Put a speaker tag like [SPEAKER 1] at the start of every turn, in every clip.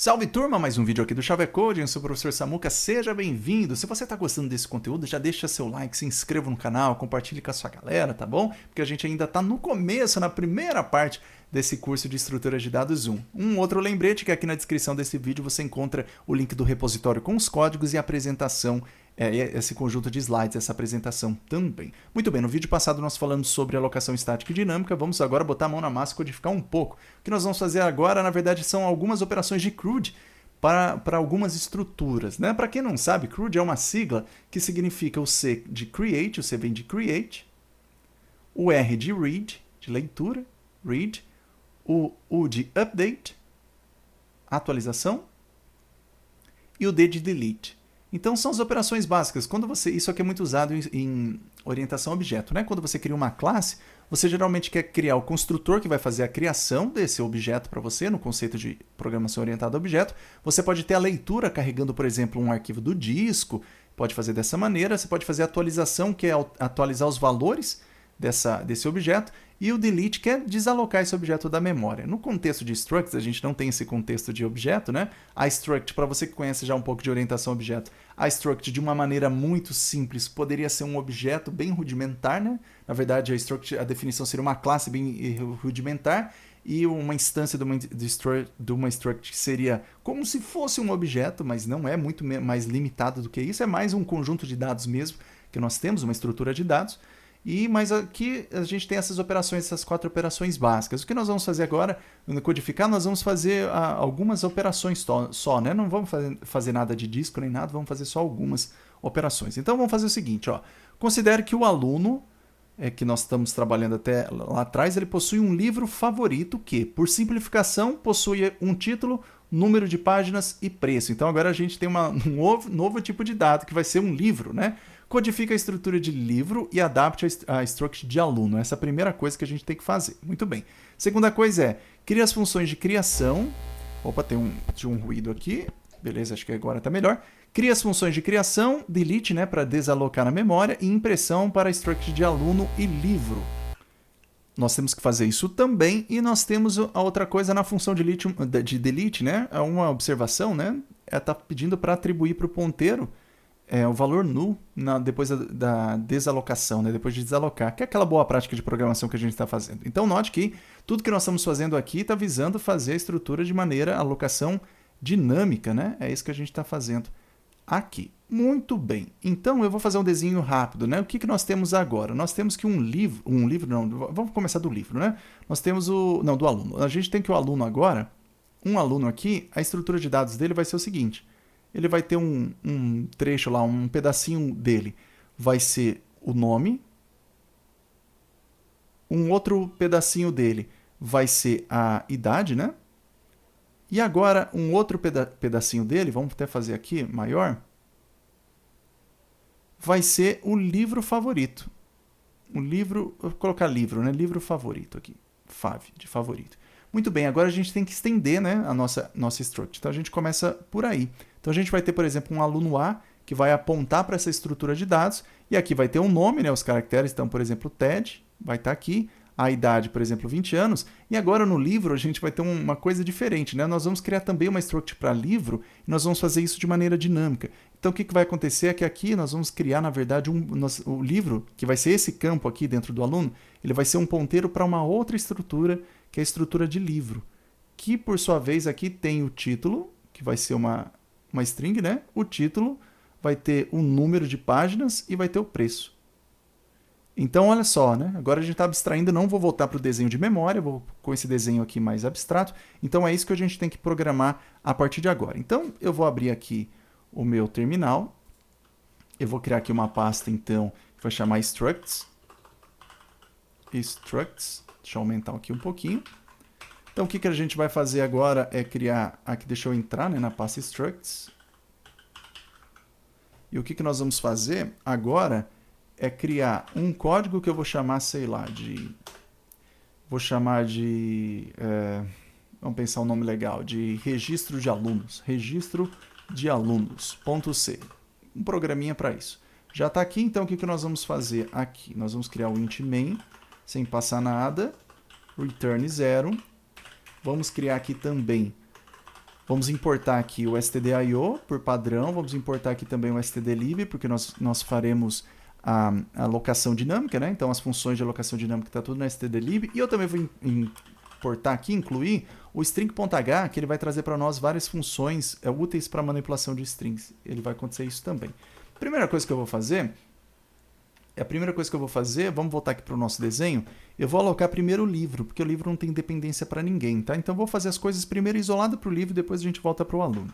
[SPEAKER 1] Salve turma, mais um vídeo aqui do Chave Code, eu sou o professor Samuca, seja bem-vindo. Se você está gostando desse conteúdo, já deixa seu like, se inscreva no canal, compartilhe com a sua galera, tá bom? Porque a gente ainda está no começo, na primeira parte desse curso de estrutura de dados 1. Um outro lembrete que aqui na descrição desse vídeo você encontra o link do repositório com os códigos e a apresentação, esse conjunto de slides, essa apresentação também. Muito bem, no vídeo passado nós falamos sobre alocação estática e dinâmica, vamos agora botar a mão na massa e codificar um pouco. O que nós vamos fazer agora, na verdade, são algumas operações de CRUD para algumas estruturas, né? Para quem não sabe, CRUD é uma sigla que significa o C de Create, o C vem de Create, o R de Read, de leitura, Read, o U de Update, atualização, e o D de Delete. Então são as operações básicas. Isso aqui é muito usado em orientação a objeto, né? Quando você cria uma classe, você geralmente quer criar o construtor que vai fazer a criação desse objeto para você, no conceito de programação orientada a objeto. Você pode ter a leitura carregando, por exemplo, um arquivo do disco, pode fazer dessa maneira. Você pode fazer a atualização, que é atualizar os valores desse objeto, e o delete, que é desalocar esse objeto da memória. No contexto de structs, a gente não tem esse contexto de objeto, né? A struct, para você que conhece já um pouco de orientação a objeto, a struct, de uma maneira muito simples, poderia ser um objeto bem rudimentar, né? Na verdade, a definição seria uma classe bem rudimentar, e uma instância de uma struct seria como se fosse um objeto, mas não é muito mais limitado do que isso, é mais um conjunto de dados mesmo, que nós temos, uma estrutura de dados. Mas aqui a gente tem essas operações, essas 4 operações básicas. O que nós vamos fazer agora, no codificar, nós vamos fazer algumas operações só, né? Não vamos fazer nada de disco nem nada, vamos fazer só algumas operações. Então vamos fazer o seguinte, ó. Considere que o aluno, que nós estamos trabalhando até lá atrás, ele possui um livro favorito que, por simplificação, possui um título, número de páginas e preço. Então agora a gente tem um novo tipo de dado, que vai ser um livro, né? Codifica a estrutura de livro e adapte a struct de aluno. Essa é a primeira coisa que a gente tem que fazer. Muito bem. Segunda coisa é, cria as funções de criação. Opa, tinha um ruído aqui. Beleza, acho que agora está melhor. Cria as funções de criação, delete, né, para desalocar na memória, e impressão para a struct de aluno e livro. Nós temos que fazer isso também, e nós temos a outra coisa na função de delete, né? É uma observação, né? Ela está pedindo para atribuir para o ponteiro o valor null depois da desalocação, né? Depois de desalocar, que é aquela boa prática de programação que a gente está fazendo. Então note que tudo que nós estamos fazendo aqui está visando fazer a estrutura de maneira alocação dinâmica, né? É isso que a gente está fazendo aqui. Muito bem. Então eu vou fazer um desenho rápido, né? O que nós temos agora? Nós temos que vamos começar do livro, né? Nós temos do aluno. A gente tem que o aluno agora, um aluno aqui, a estrutura de dados dele vai ser o seguinte. Ele vai ter um trecho lá, um pedacinho dele vai ser o nome, um outro pedacinho dele vai ser a idade, né? E agora um outro pedacinho dele, vamos até fazer aqui maior, vai ser o livro favorito. Vou colocar livro, né? Livro favorito aqui, de favorito. Muito bem, agora a gente tem que estender, né, a nossa struct. Então a gente começa por aí. Então a gente vai ter, por exemplo, um aluno A que vai apontar para essa estrutura de dados, e aqui vai ter um nome, né, os caracteres, então, por exemplo, Ted, vai estar aqui, a idade, por exemplo, 20 anos, e agora no livro a gente vai ter uma coisa diferente, né? Nós vamos criar também uma struct para livro, e nós vamos fazer isso de maneira dinâmica. Então o que vai acontecer é que aqui nós vamos criar, na verdade, o livro, que vai ser esse campo aqui dentro do aluno, ele vai ser um ponteiro para uma outra estrutura, que é a estrutura de livro, que por sua vez aqui tem o título, que vai ser uma string, né? O título vai ter o número de páginas e vai ter o preço. Então, olha só, né? Agora a gente está abstraindo, não vou voltar para o desenho de memória, vou com esse desenho aqui mais abstrato. Então, é isso que a gente tem que programar a partir de agora. Então, eu vou abrir aqui o meu terminal. Eu vou criar aqui uma pasta, então, que vai chamar structs. Deixa eu aumentar aqui um pouquinho. Então, o que a gente vai fazer agora é criar... Aqui, deixa eu entrar, né, na pasta structs. E o que nós vamos fazer agora é criar um código que eu vou chamar, sei lá, vamos pensar um nome legal, de registro de alunos. Registro de alunos.c. Um programinha para isso. Já está aqui, então o que nós vamos fazer aqui? Nós vamos criar o int main, sem passar nada, return 0. Vamos criar aqui também Vamos importar aqui o stdio por padrão, vamos importar aqui também o stdlib, porque nós faremos a alocação dinâmica, né? Então as funções de alocação dinâmica está tudo no stdlib. E eu também vou importar aqui, incluir o string.h, que ele vai trazer para nós várias funções úteis para manipulação de strings. Ele vai acontecer isso também. Primeira coisa que eu vou fazer, vamos voltar aqui para o nosso desenho, eu vou alocar primeiro o livro, porque o livro não tem dependência para ninguém, tá? Então eu vou fazer as coisas primeiro isolado para o livro, depois a gente volta para o aluno.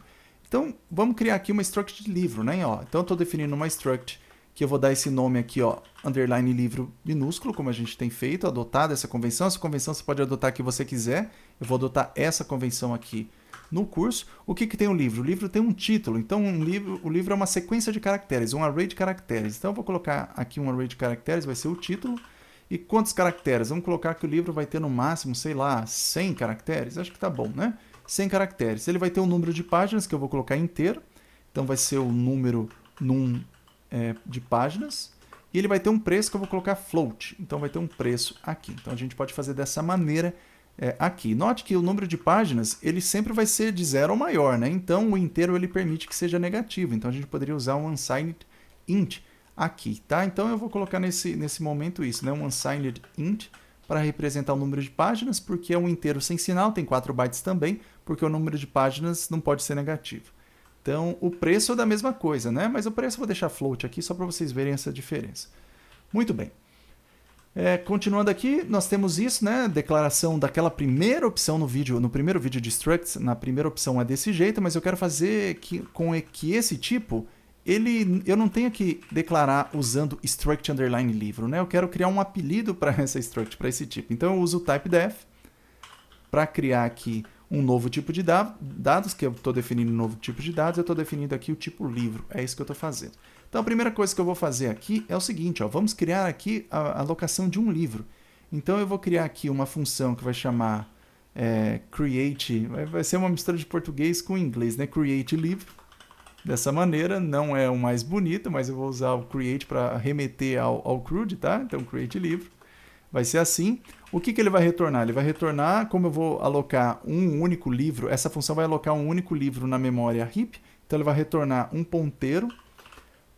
[SPEAKER 1] Então vamos criar aqui uma struct de livro, né? Ó, então eu estou definindo uma struct que eu vou dar esse nome aqui, ó, underline livro minúsculo, como a gente tem feito, adotado essa convenção. Essa convenção você pode adotar a que você quiser. Eu vou adotar essa convenção aqui no curso. O que tem o livro? O livro tem um título, então o livro é uma sequência de caracteres, um array de caracteres. Então eu vou colocar aqui um array de caracteres, vai ser o título. E quantos caracteres? Vamos colocar que o livro vai ter no máximo, sei lá, 100 caracteres. Acho que tá bom, né? 100 caracteres. Ele vai ter um número de páginas que eu vou colocar inteiro. Então vai ser o número num de páginas, e ele vai ter um preço que eu vou colocar float, então vai ter um preço aqui. Então a gente pode fazer dessa maneira aqui. Note que o número de páginas, ele sempre vai ser de 0 ou maior, né? Então o inteiro ele permite que seja negativo, então a gente poderia usar um unsigned int aqui, tá? Então eu vou colocar nesse momento isso, né? Um unsigned int para representar o número de páginas, porque é um inteiro sem sinal, tem 4 bytes também, porque o número de páginas não pode ser negativo. Então, o preço é da mesma coisa, né? Mas o preço eu vou deixar float aqui só para vocês verem essa diferença. Muito bem. Continuando aqui, nós temos isso, né? Declaração daquela primeira opção no primeiro vídeo de structs. Na primeira opção é desse jeito, mas eu quero fazer que esse tipo, eu não tenha que declarar usando struct underline livro, né? Eu quero criar um apelido para essa struct, para esse tipo. Então, eu uso o typedef para criar aqui um novo tipo de dados, que eu estou definindo um novo tipo de dados, eu estou definindo aqui o tipo livro, é isso que eu estou fazendo. Então a primeira coisa que eu vou fazer aqui é o seguinte, ó, vamos criar aqui a alocação de um livro. Então eu vou criar aqui uma função que vai chamar create, vai ser uma mistura de português com inglês, né? Create livro. Dessa maneira, não é o mais bonito, mas eu vou usar o create para remeter ao CRUD, tá? Então create livro. Vai ser assim. O que ele vai retornar? Ele vai retornar, como eu vou alocar um único livro, essa função vai alocar um único livro na memória heap, então ele vai retornar um ponteiro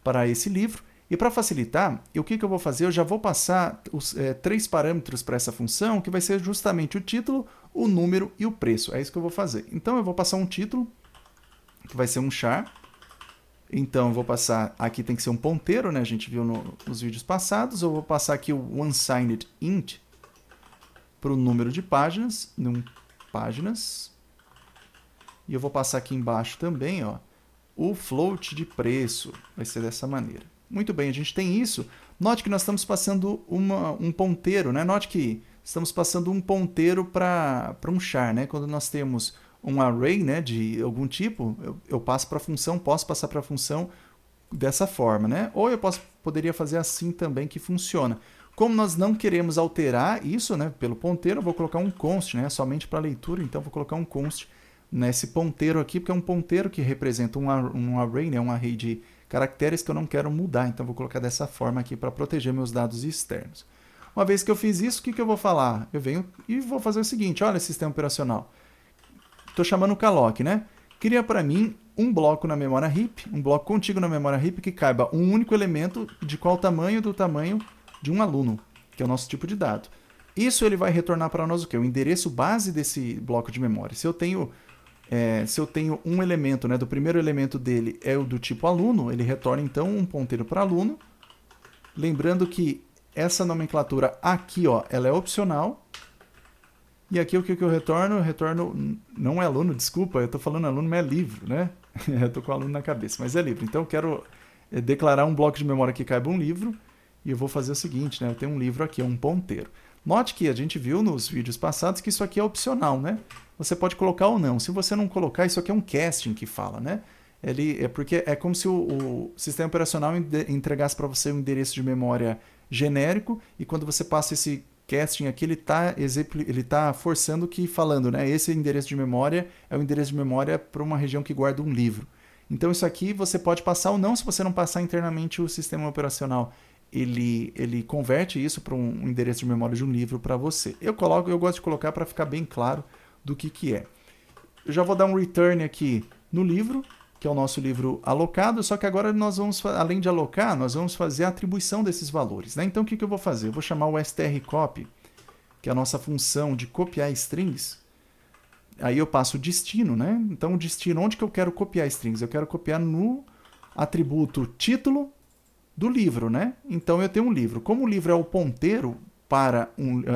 [SPEAKER 1] para esse livro. E para facilitar, o que eu vou fazer? Eu já vou passar os 3 parâmetros para essa função, que vai ser justamente o título, o número e o preço. É isso que eu vou fazer. Então eu vou passar um título, que vai ser um char. Então eu vou passar, aqui tem que ser um ponteiro, né? A gente viu nos vídeos passados. Eu vou passar aqui o unsigned int para o número de páginas, páginas. E eu vou passar aqui embaixo também, ó, o float de preço. Vai ser dessa maneira. Muito bem, a gente tem isso. Note que nós estamos passando um ponteiro, né? Note que estamos passando um ponteiro para um char, né? Quando nós temos um array, né, de algum tipo, eu passo para a função, posso passar para a função dessa forma, né? Ou eu poderia fazer assim também, que funciona. Como nós não queremos alterar isso, né, pelo ponteiro, eu vou colocar um const, né, somente para leitura, então eu vou colocar um const nesse ponteiro aqui, porque é um ponteiro que representa um array, né, um array de caracteres que eu não quero mudar, então eu vou colocar dessa forma aqui para proteger meus dados externos. Uma vez que eu fiz isso, o que eu vou falar? Eu venho e vou fazer o seguinte, olha, sistema operacional. Estou chamando o calloc, né? Cria para mim um bloco na memória heap, um bloco contíguo na memória heap que caiba um único elemento de qual tamanho? Do tamanho de um aluno, que é o nosso tipo de dado. Isso ele vai retornar para nós o quê? O endereço base desse bloco de memória. Se eu tenho um elemento, né, do primeiro elemento dele é o do tipo aluno, ele retorna então um ponteiro para aluno. Lembrando que essa nomenclatura aqui, ó, ela é opcional. E aqui o que eu retorno? Eu retorno, não é aluno, desculpa, eu estou falando aluno, mas é livro, né? Eu estou com aluno na cabeça, mas é livro. Então eu quero declarar um bloco de memória que caiba um livro, e eu vou fazer o seguinte, né? Eu tenho um livro aqui, é um ponteiro. Note que a gente viu nos vídeos passados que isso aqui é opcional, né? Você pode colocar ou não. Se você não colocar, isso aqui é um casting que fala, né? Porque é como se o sistema operacional entregasse para você um endereço de memória genérico, e quando você passa esse casting aqui, ele tá forçando que falando, né? Esse endereço de memória é o endereço de memória para uma região que guarda um livro. Então isso aqui você pode passar ou não. Se você não passar internamente, o sistema operacional ele converte isso para um endereço de memória de um livro para você. Eu gosto de colocar para ficar bem claro do que é. eu já vou dar um return aqui no livro, que é o nosso livro alocado, só que agora nós vamos, além de alocar, nós vamos fazer a atribuição desses valores, né? Então o que eu vou fazer? Eu vou chamar o strcopy, que é a nossa função de copiar strings. Aí eu passo o destino, né? Então o destino, onde que eu quero copiar strings? Eu quero copiar no atributo título do livro, né? Então eu tenho um livro. Como o livro é o ponteiro para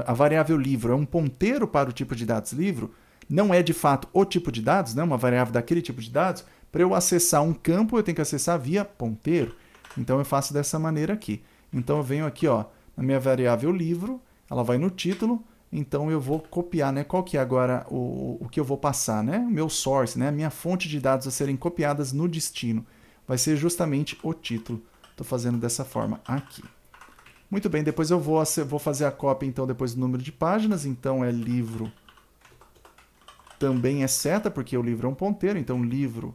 [SPEAKER 1] a variável livro é um ponteiro para o tipo de dados livro, não é de fato o tipo de dados, né? Uma variável daquele tipo de dados. Para eu acessar um campo, eu tenho que acessar via ponteiro. Então eu faço dessa maneira aqui. Então eu venho aqui, ó, na minha variável livro, ela vai no título, então eu vou copiar, né? Qual que é agora o que eu vou passar, né? O meu source, né? A minha fonte de dados a serem copiadas no destino. Vai ser justamente o título. Estou fazendo dessa forma aqui. Muito bem, depois eu vou fazer a cópia, então, depois do número de páginas. Então é livro, também é seta, porque o livro é um ponteiro, então livro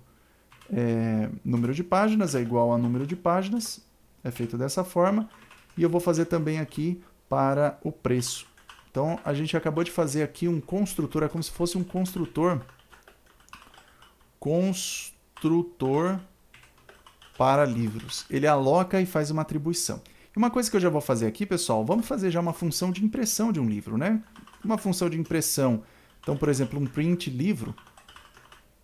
[SPEAKER 1] número de páginas é igual a número de páginas, é feito dessa forma, e eu vou fazer também aqui para o preço. Então a gente acabou de fazer aqui um construtor, é como se fosse um construtor para livros. Ele aloca e faz uma atribuição. E uma coisa que eu já vou fazer aqui, pessoal, vamos fazer já uma função de impressão de um livro, né? Uma função de impressão, então, por exemplo, um print livro,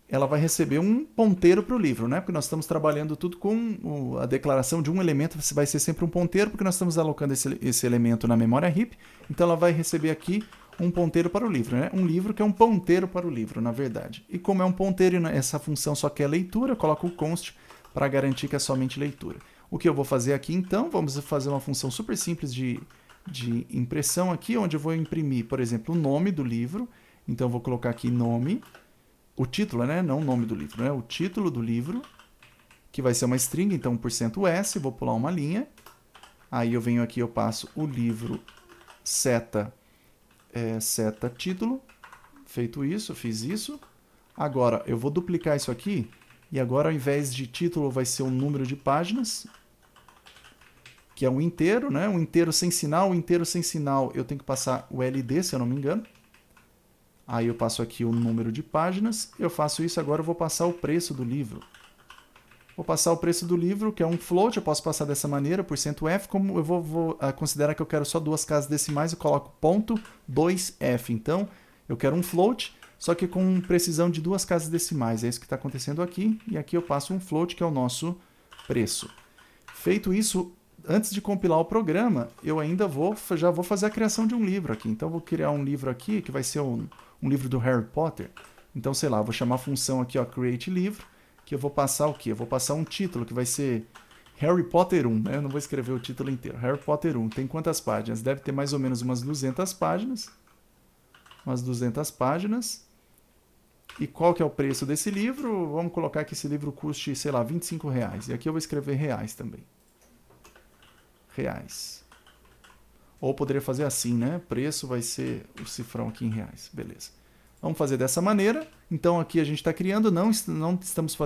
[SPEAKER 1] ela vai receber um ponteiro para o livro, né? Porque nós estamos trabalhando tudo com a declaração de um elemento, vai ser sempre um ponteiro, porque nós estamos alocando esse elemento na memória heap, então ela vai receber aqui um ponteiro para o livro, né? Um livro que é um ponteiro para o livro, na verdade. E como é um ponteiro e essa função só quer leitura, eu coloco o const para garantir que é somente leitura. O que eu vou fazer aqui, então, vamos fazer uma função super simples de impressão aqui, onde eu vou imprimir, por exemplo, o nome do livro. Então eu vou colocar aqui nome, o título, né? Não o nome do livro, né? O título do livro, que vai ser uma string, então %s, vou pular uma linha. Aí eu venho aqui, eu passo o livro seta título. Feito isso, eu fiz isso. Agora eu vou duplicar isso aqui, e agora ao invés de título vai ser um número de páginas, que é um inteiro, né? Um inteiro sem sinal, eu tenho que passar o LD, se eu não me engano. Aí eu passo aqui o número de páginas, eu faço isso, agora eu vou passar o preço do livro. Vou passar o preço do livro, que é um float, eu posso passar dessa maneira, %f, como eu vou considerar que eu quero só duas casas decimais, eu coloco .2f. Então, eu quero um float, só que com precisão de duas casas decimais, é isso que está acontecendo aqui, e aqui eu passo um float, que é o nosso preço. Feito isso, antes de compilar o programa, eu ainda já vou fazer a criação de um livro aqui. Então, eu vou criar um livro aqui, que vai ser um livro do Harry Potter. Então, sei lá, eu vou chamar a função aqui, ó, create livro, que eu vou passar o quê? Eu vou passar um título, que vai ser Harry Potter 1, né? Eu não vou escrever o título inteiro. Harry Potter 1, tem quantas páginas? Deve ter mais ou menos umas 200 páginas. Umas 200 páginas. E qual que é o preço desse livro? Vamos colocar que esse livro custe, sei lá, R$25. E aqui eu vou escrever reais também. Reais. Ou poderia fazer assim, né? Preço vai ser o cifrão aqui em reais. Beleza. Vamos fazer dessa maneira. Então aqui a gente está criando, não estamos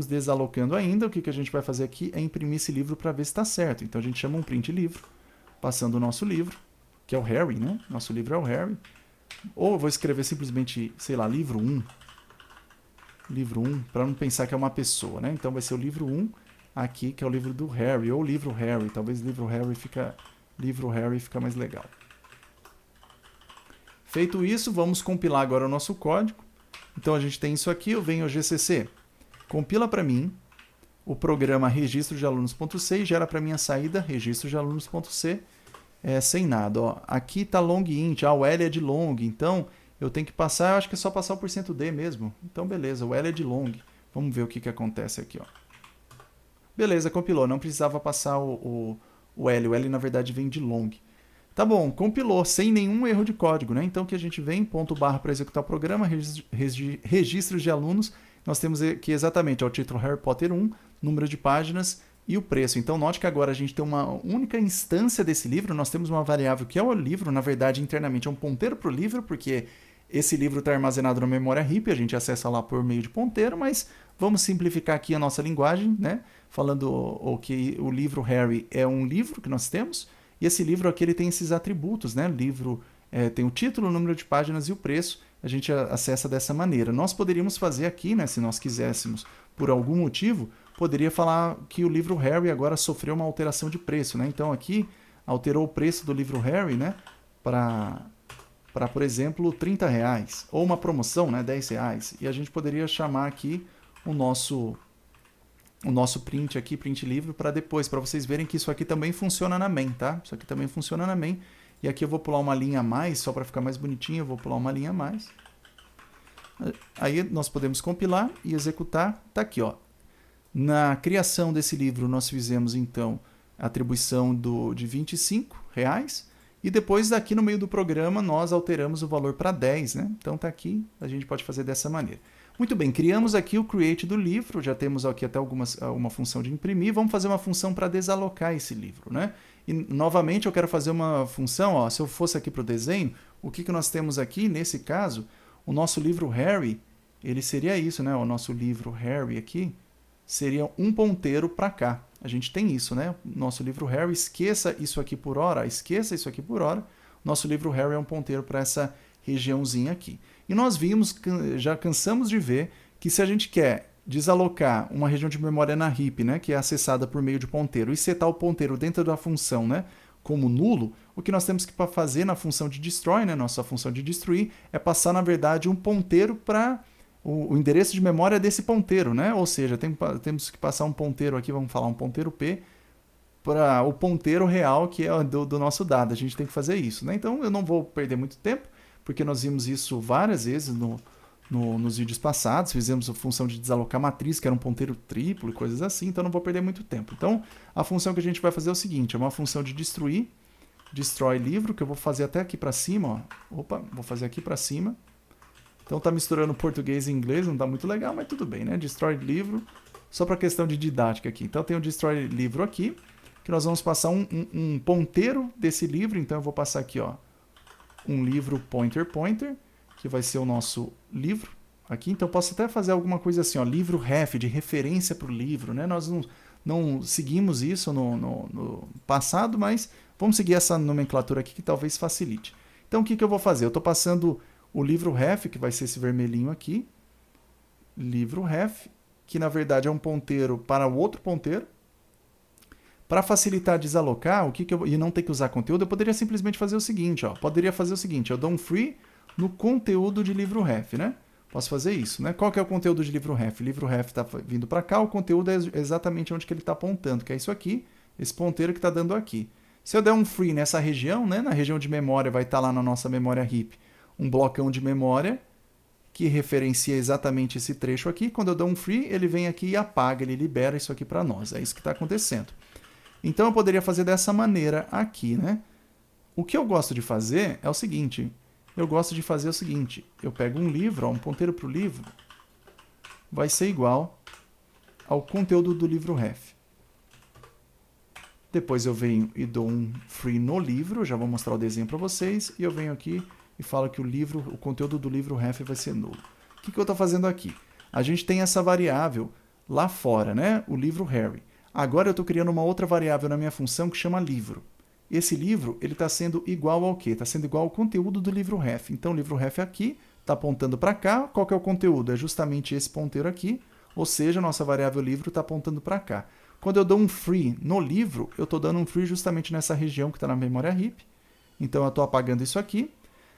[SPEAKER 1] desalocando ainda. O que a gente vai fazer aqui é imprimir esse livro para ver se está certo. Então a gente chama um print livro, passando o nosso livro, que é o Harry, né? Nosso livro é o Harry. Ou eu vou escrever simplesmente, sei lá, livro 1. Livro 1, para não pensar que é uma pessoa, né? Então vai ser o livro 1 aqui, que é o livro do Harry, ou livro Harry. Talvez livro Harry fica mais legal. Feito isso, vamos compilar agora o nosso código. Então a gente tem isso aqui, eu venho ao GCC, compila para mim o programa registro de alunos.c e gera para mim a saída registro de alunos.c sem nada. Ó. Aqui está long int, o L é de long, então eu tenho que passar, eu acho que é só passar o %d mesmo. Então beleza, o L é de long. Vamos ver o que acontece aqui. Ó. Beleza, compilou, não precisava passar o L. O L na verdade vem de long. Tá bom, compilou, sem nenhum erro de código, né? Então, que a gente vem, _, para executar o programa, registros de alunos, nós temos aqui exatamente o título Harry Potter 1, número de páginas e o preço. Então, note que agora a gente tem uma única instância desse livro, nós temos uma variável que é o livro, na verdade, internamente é um ponteiro para o livro, porque esse livro está armazenado na memória heap, a gente acessa lá por meio de ponteiro, mas vamos simplificar aqui a nossa linguagem, né? Falando que o livro Harry é um livro que nós temos, e esse livro aqui ele tem esses atributos, né? O livro tem o título, o número de páginas e o preço. a gente acessa dessa maneira. Nós poderíamos fazer aqui, né, se nós quiséssemos, por algum motivo, poderia falar que o livro Harry agora sofreu uma alteração de preço, né? Então aqui alterou o preço do livro Harry, né, para, por exemplo, R$30, ou uma promoção, né, R$10. E a gente poderia chamar aqui o nosso print aqui, print livro, para depois, para vocês verem que isso aqui também funciona na main, tá? Isso aqui também funciona na main. E aqui eu vou pular uma linha a mais, só para ficar mais bonitinho, eu vou pular uma linha a mais. Aí nós podemos compilar e executar. Tá aqui, ó. Na criação desse livro, nós fizemos, então, a atribuição de R$25. E depois, aqui no meio do programa, nós alteramos o valor para 10, né? Então, tá aqui, a gente pode fazer dessa maneira. Muito bem, criamos aqui o create do livro, já temos aqui até uma função de imprimir. Vamos fazer uma função para desalocar esse livro, né? E, novamente, eu quero fazer uma função, ó, se eu fosse aqui para o desenho, o que nós temos aqui, nesse caso, o nosso livro Harry, ele seria isso, né? O nosso livro Harry aqui seria um ponteiro para cá. A gente tem isso, né? Nosso livro Harry, esqueça isso aqui por hora, esqueça isso aqui por hora. Nosso livro Harry é um ponteiro para essa regiãozinha aqui. E nós vimos, já cansamos de ver, que se a gente quer desalocar uma região de memória na heap, né, que é acessada por meio de ponteiro, e setar o ponteiro dentro da função, né, como nulo, o que nós temos que fazer na função de destroy, né, nossa função de destruir, é passar, na verdade, um ponteiro para o endereço de memória desse ponteiro, né? Ou seja, temos que passar um ponteiro aqui, vamos falar um ponteiro P, para o ponteiro real que é do nosso dado. A gente tem que fazer isso, né? Então eu não vou perder muito tempo, porque nós vimos isso várias vezes nos vídeos passados, fizemos a função de desalocar matriz, que era um ponteiro triplo e coisas assim, então não vou perder muito tempo. Então a função que a gente vai fazer é o seguinte, é uma função de destruir, destroy livro, que eu vou fazer até aqui para cima, ó. Opa, vou fazer aqui para cima. Então tá misturando português e inglês, não tá muito legal, mas tudo bem, né? Destroy livro, só para questão de didática aqui. Então tem o destroy livro aqui, que nós vamos passar um ponteiro desse livro, então eu vou passar aqui, ó, um livro pointer, que vai ser o nosso livro aqui. Então posso até fazer alguma coisa assim, ó, livro ref, de referência para o livro, né? Nós não seguimos isso no passado, mas vamos seguir essa nomenclatura aqui que talvez facilite. Então o que eu vou fazer? Eu estou passando o livro ref, que vai ser esse vermelhinho aqui, livro ref, que na verdade é um ponteiro para o outro ponteiro. Para facilitar desalocar, e não ter que usar conteúdo, eu poderia simplesmente fazer o seguinte, ó, eu dou um free no conteúdo de livro ref, né? Posso fazer isso, né? Qual que é o conteúdo de livro ref? Livro ref está vindo para cá, o conteúdo é exatamente onde que ele está apontando, que é isso aqui, esse ponteiro que está dando aqui. Se eu der um free nessa região, né, na região de memória, vai estar lá na nossa memória heap, um blocão de memória que referencia exatamente esse trecho aqui. Quando eu dou um free, ele vem aqui e apaga, ele libera isso aqui para nós. É isso que está acontecendo. Então eu poderia fazer dessa maneira aqui, né? O que eu gosto de fazer é o seguinte, eu pego um livro, ó, um ponteiro para o livro, vai ser igual ao conteúdo do livro ref. Depois eu venho e dou um free no livro, já vou mostrar o desenho para vocês, e eu venho aqui e falo que o conteúdo do livro ref vai ser nulo. O que eu estou fazendo aqui? A gente tem essa variável lá fora, né? O livro Harry. Agora eu estou criando uma outra variável na minha função que chama livro. Esse livro ele está sendo igual ao quê? Está sendo igual ao conteúdo do livro ref. Então o livro ref aqui está apontando para cá. Qual que é o conteúdo? É justamente esse ponteiro aqui. Ou seja, a nossa variável livro está apontando para cá. Quando eu dou um free no livro, eu estou dando um free justamente nessa região que está na memória heap. Então eu estou apagando isso aqui.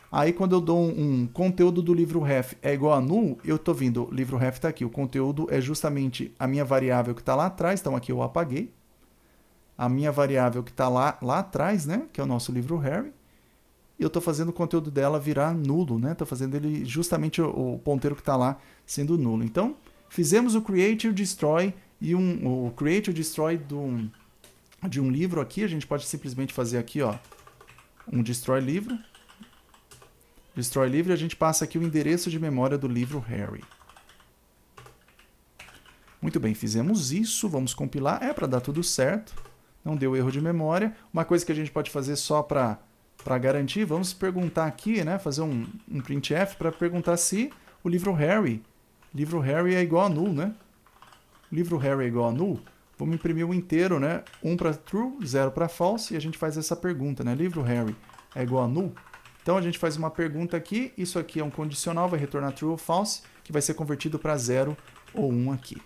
[SPEAKER 1] Aí quando eu dou um conteúdo do livro ref é igual a null, eu estou vindo, o livro ref está aqui, o conteúdo é justamente a minha variável que está lá atrás, então aqui eu apaguei. A minha variável que está lá atrás, né, que é o nosso livro Harry, e eu estou fazendo o conteúdo dela virar nulo, né, estou fazendo ele justamente o ponteiro que está lá sendo nulo. Então, fizemos o create e o destroy, e o create e o destroy de um livro aqui, a gente pode simplesmente fazer aqui, ó, um destroy livro. Destroy livro, a gente passa aqui o endereço de memória do livro Harry. Muito bem, fizemos isso, vamos compilar, para dar tudo certo, não deu erro de memória. Uma coisa que a gente pode fazer só para garantir, vamos perguntar aqui, né, fazer um printf para perguntar se o livro Harry é igual a null, né? Livro Harry é igual a null, vamos imprimir o inteiro, né, 1 para true, 0 para false, e a gente faz essa pergunta, né, livro Harry é igual a null? Então a gente faz uma pergunta aqui, isso aqui é um condicional, vai retornar true ou false, que vai ser convertido para 0 ou 1 aqui.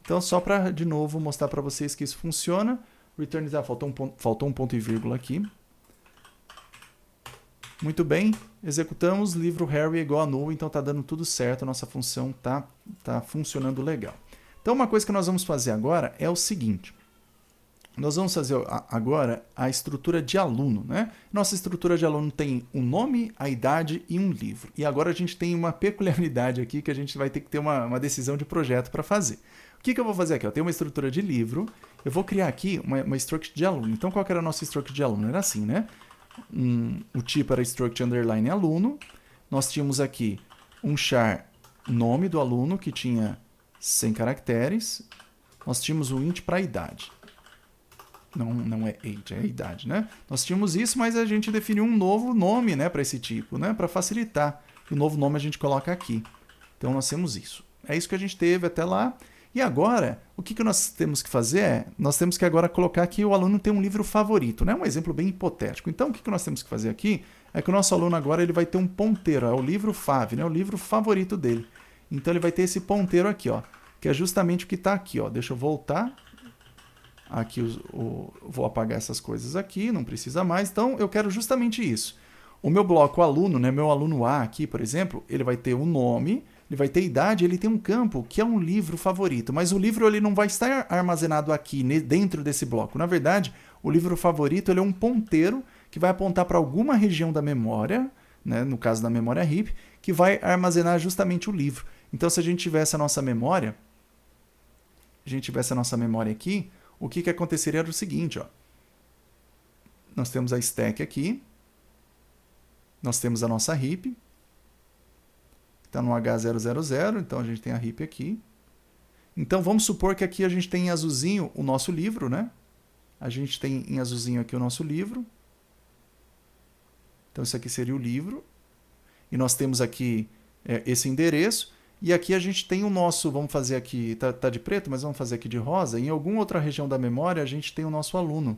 [SPEAKER 1] Então só para, de novo, mostrar para vocês que isso funciona, return, faltou um ponto e vírgula aqui. Muito bem, executamos, livro Harry é igual a null, então está dando tudo certo, a nossa função tá funcionando legal. Então uma coisa que nós vamos fazer agora é o seguinte, nós vamos fazer agora a estrutura de aluno, né? Nossa estrutura de aluno tem um nome, a idade e um livro. E agora a gente tem uma peculiaridade aqui que a gente vai ter que ter uma decisão de projeto para fazer. O que eu vou fazer aqui? Eu tenho uma estrutura de livro, eu vou criar aqui uma struct de aluno. Então qual que era a nossa struct de aluno? Era assim, né? O tipo era struct underline aluno. Nós tínhamos aqui um char nome do aluno que tinha 100 caracteres. Nós tínhamos o int para a idade. Não é age, é a idade, né? Nós tínhamos isso, mas a gente definiu um novo nome, né, para esse tipo, né, para facilitar. E o novo nome a gente coloca aqui. Então nós temos isso. É isso que a gente teve até lá. E agora, o que nós temos que fazer é, nós temos que agora colocar que o aluno tem um livro favorito, né? Um exemplo bem hipotético. Então, o que nós temos que fazer aqui é que o nosso aluno agora ele vai ter um ponteiro, é o livro fav, né? O livro favorito dele. Então, ele vai ter esse ponteiro aqui, ó, que é justamente o que está aqui, ó. Deixa eu voltar. Aqui vou apagar essas coisas aqui, não precisa mais. Então, eu quero justamente isso. O meu bloco aluno, né? Meu aluno A aqui, por exemplo, ele vai ter um nome, ele vai ter idade, ele tem um campo que é um livro favorito, mas o livro ele não vai estar armazenado aqui dentro desse bloco. Na verdade, o livro favorito ele é um ponteiro que vai apontar para alguma região da memória, né, no caso da memória heap, que vai armazenar justamente o livro. Então, se a gente tivesse a nossa memória, aqui, o que aconteceria era o seguinte, ó. Nós temos a stack aqui, nós temos a nossa heap, está no H000, então a gente tem a heap aqui. Então vamos supor que aqui a gente tem em azulzinho o nosso livro, né? A gente tem em azulzinho aqui o nosso livro. Então isso aqui seria o livro. E nós temos aqui esse endereço. E aqui a gente tem o nosso, vamos fazer aqui, tá de preto, mas vamos fazer aqui de rosa. Em alguma outra região da memória a gente tem o nosso aluno.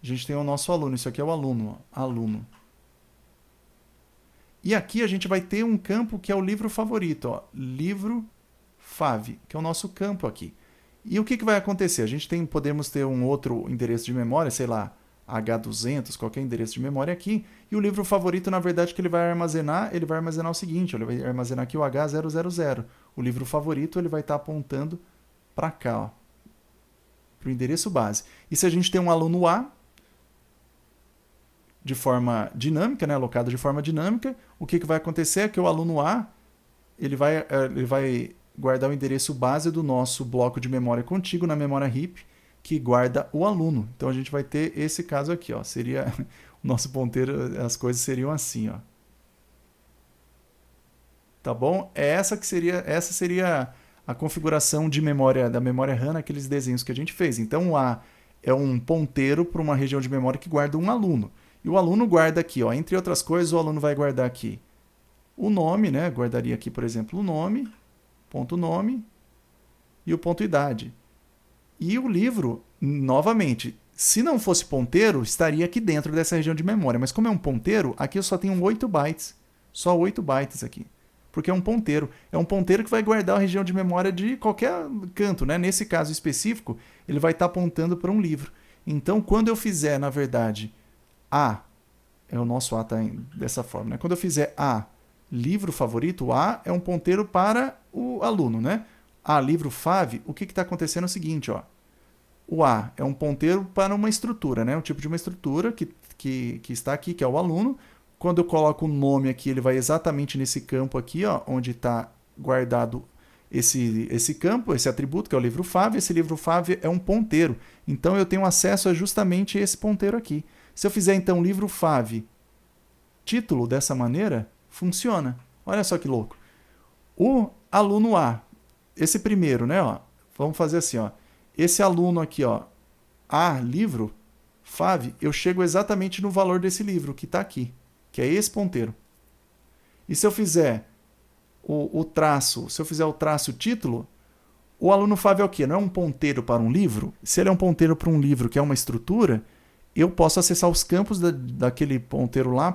[SPEAKER 1] A gente tem o nosso aluno, isso aqui é o aluno, ó, aluno. E aqui a gente vai ter um campo que é o livro favorito, ó, livro fav, que é o nosso campo aqui. E o que vai acontecer? Podemos ter um outro endereço de memória, sei lá, H200, qualquer endereço de memória aqui, e o livro favorito, na verdade, que ele vai armazenar o seguinte, ele vai armazenar aqui o H000. O livro favorito ele vai estar apontando para cá, ó, para o endereço base. E se a gente tem um aluno A, de forma dinâmica, né, alocado de forma dinâmica, o que vai acontecer é que o aluno A ele vai guardar o endereço base do nosso bloco de memória contíguo na memória heap, que guarda o aluno. Então a gente vai ter esse caso aqui, ó, seria o nosso ponteiro, as coisas seriam assim, ó. Tá bom? Essa seria a configuração de memória da memória RAM naqueles desenhos que a gente fez. Então o A é um ponteiro para uma região de memória que guarda um aluno. E o aluno guarda aqui, ó, entre outras coisas, o aluno vai guardar aqui o nome, né? Guardaria aqui, por exemplo, o nome, ponto nome e o ponto idade. E o livro, novamente, se não fosse ponteiro, estaria aqui dentro dessa região de memória. Mas como é um ponteiro, aqui eu só tenho 8 bytes. Só 8 bytes aqui. Porque é um ponteiro. É um ponteiro que vai guardar a região de memória de qualquer canto, né? Nesse caso específico, ele vai estar apontando para um livro. Então, quando eu fizer, na verdade, A, o nosso A está dessa forma, né? Quando eu fizer A, livro favorito, o A é um ponteiro para o aluno, né? A, livro fav, o que está acontecendo é o seguinte, ó. O A é um ponteiro para uma estrutura, né? Um tipo de uma estrutura que está aqui, que é o aluno. Quando eu coloco o nome aqui, ele vai exatamente nesse campo aqui, ó, onde está guardado esse campo, esse atributo, que é o livro fav. Esse livro fav é um ponteiro. Então, eu tenho acesso a justamente esse ponteiro aqui. Se eu fizer, então, livro fav título dessa maneira, funciona. Olha só que louco. O aluno A, esse primeiro, né? Ó, vamos fazer assim, ó. Esse aluno aqui, ó, A, livro, fav, eu chego exatamente no valor desse livro que está aqui, que é esse ponteiro. E se eu fizer o traço título, o aluno fav é o quê? Não é um ponteiro para um livro? Se ele é um ponteiro para um livro que é uma estrutura, eu posso acessar os campos daquele ponteiro lá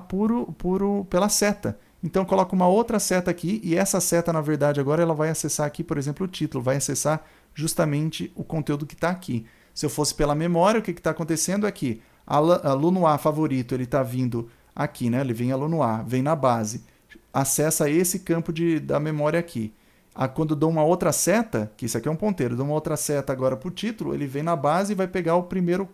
[SPEAKER 1] pela seta. Então eu coloco uma outra seta aqui, e essa seta, na verdade, agora ela vai acessar aqui, por exemplo, o título, vai acessar justamente o conteúdo que está aqui. Se eu fosse pela memória, o que está acontecendo é que aluno A favorito, ele está vindo aqui, né? Ele vem aluno A, vem na base, acessa esse campo da memória aqui. Quando dou uma outra seta, que isso aqui é um ponteiro, dou uma outra seta agora para o título, ele vem na base e vai pegar o primeiro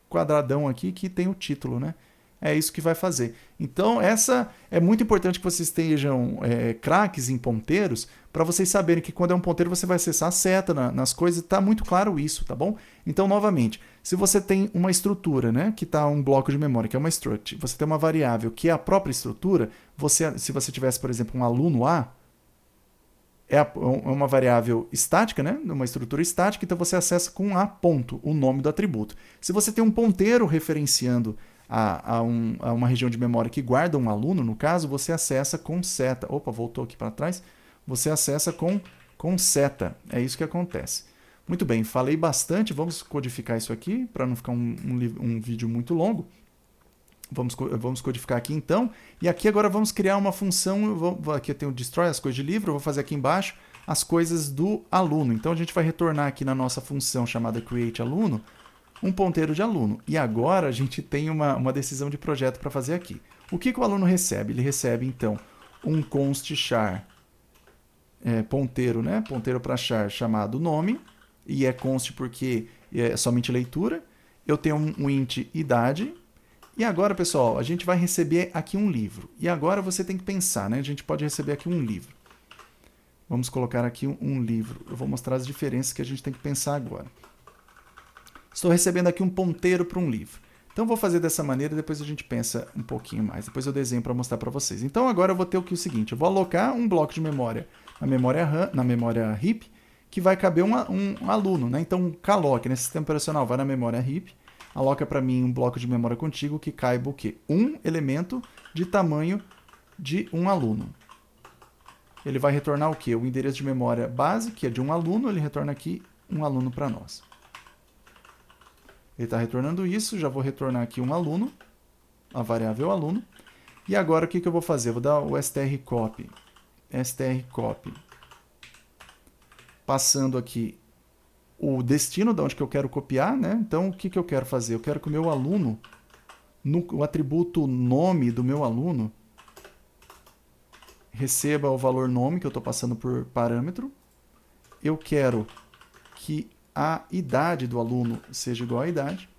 [SPEAKER 1] quadradão aqui que tem o título, né? É isso que vai fazer. Então, essa é muito importante que vocês estejam craques em ponteiros, para vocês saberem que quando é um ponteiro você vai acessar a seta nas coisas, está muito claro isso, tá bom? Então, novamente, se você tem uma estrutura, né, que está um bloco de memória, que é uma struct, você tem uma variável que é a própria estrutura, se você tivesse, por exemplo, um aluno A, é uma variável estática, né? Uma estrutura estática, então você acessa com A ponto, o nome do atributo. Se você tem um ponteiro referenciando a uma região de memória que guarda um aluno, no caso, você acessa com seta. Opa, voltou aqui para trás. Você acessa com seta. É isso que acontece. Muito bem, falei bastante. Vamos codificar isso aqui para não ficar um vídeo muito longo. Vamos codificar aqui então. E aqui agora vamos criar uma função. Aqui eu tenho destroy as coisas de livro. Eu vou fazer aqui embaixo as coisas do aluno. Então a gente vai retornar aqui na nossa função chamada createAluno um ponteiro de aluno. E agora a gente tem uma decisão de projeto para fazer aqui. O que o aluno recebe? Ele recebe então um const char ponteiro, né? Ponteiro para char chamado nome. E é const porque é somente leitura. Eu tenho um int idade. E agora, pessoal, a gente vai receber aqui um livro. E agora você tem que pensar, né? A gente pode receber aqui um livro. Vamos colocar aqui um livro. Eu vou mostrar as diferenças que a gente tem que pensar agora. Estou recebendo aqui um ponteiro para um livro. Então, vou fazer dessa maneira e depois a gente pensa um pouquinho mais. Depois eu desenho para mostrar para vocês. Então, agora eu vou ter o seguinte. Eu vou alocar um bloco de memória na memória RAM, na memória heap, que vai caber um aluno, né? Então, caloque, né? Sistema operacional vai na memória heap, aloca para mim um bloco de memória contíguo que caiba o quê? Um elemento de tamanho de um aluno. Ele vai retornar o quê? O endereço de memória base, que é de um aluno, ele retorna aqui um aluno para nós. Ele está retornando isso, já vou retornar aqui um aluno, a variável aluno. E agora o que eu vou fazer? Eu vou dar o strcopy, passando aqui o destino de onde que eu quero copiar, né? Então, o que eu quero fazer? Eu quero que o meu aluno, o atributo nome do meu aluno, receba o valor nome que eu estou passando por parâmetro. Eu quero que a idade do aluno seja igual à idade.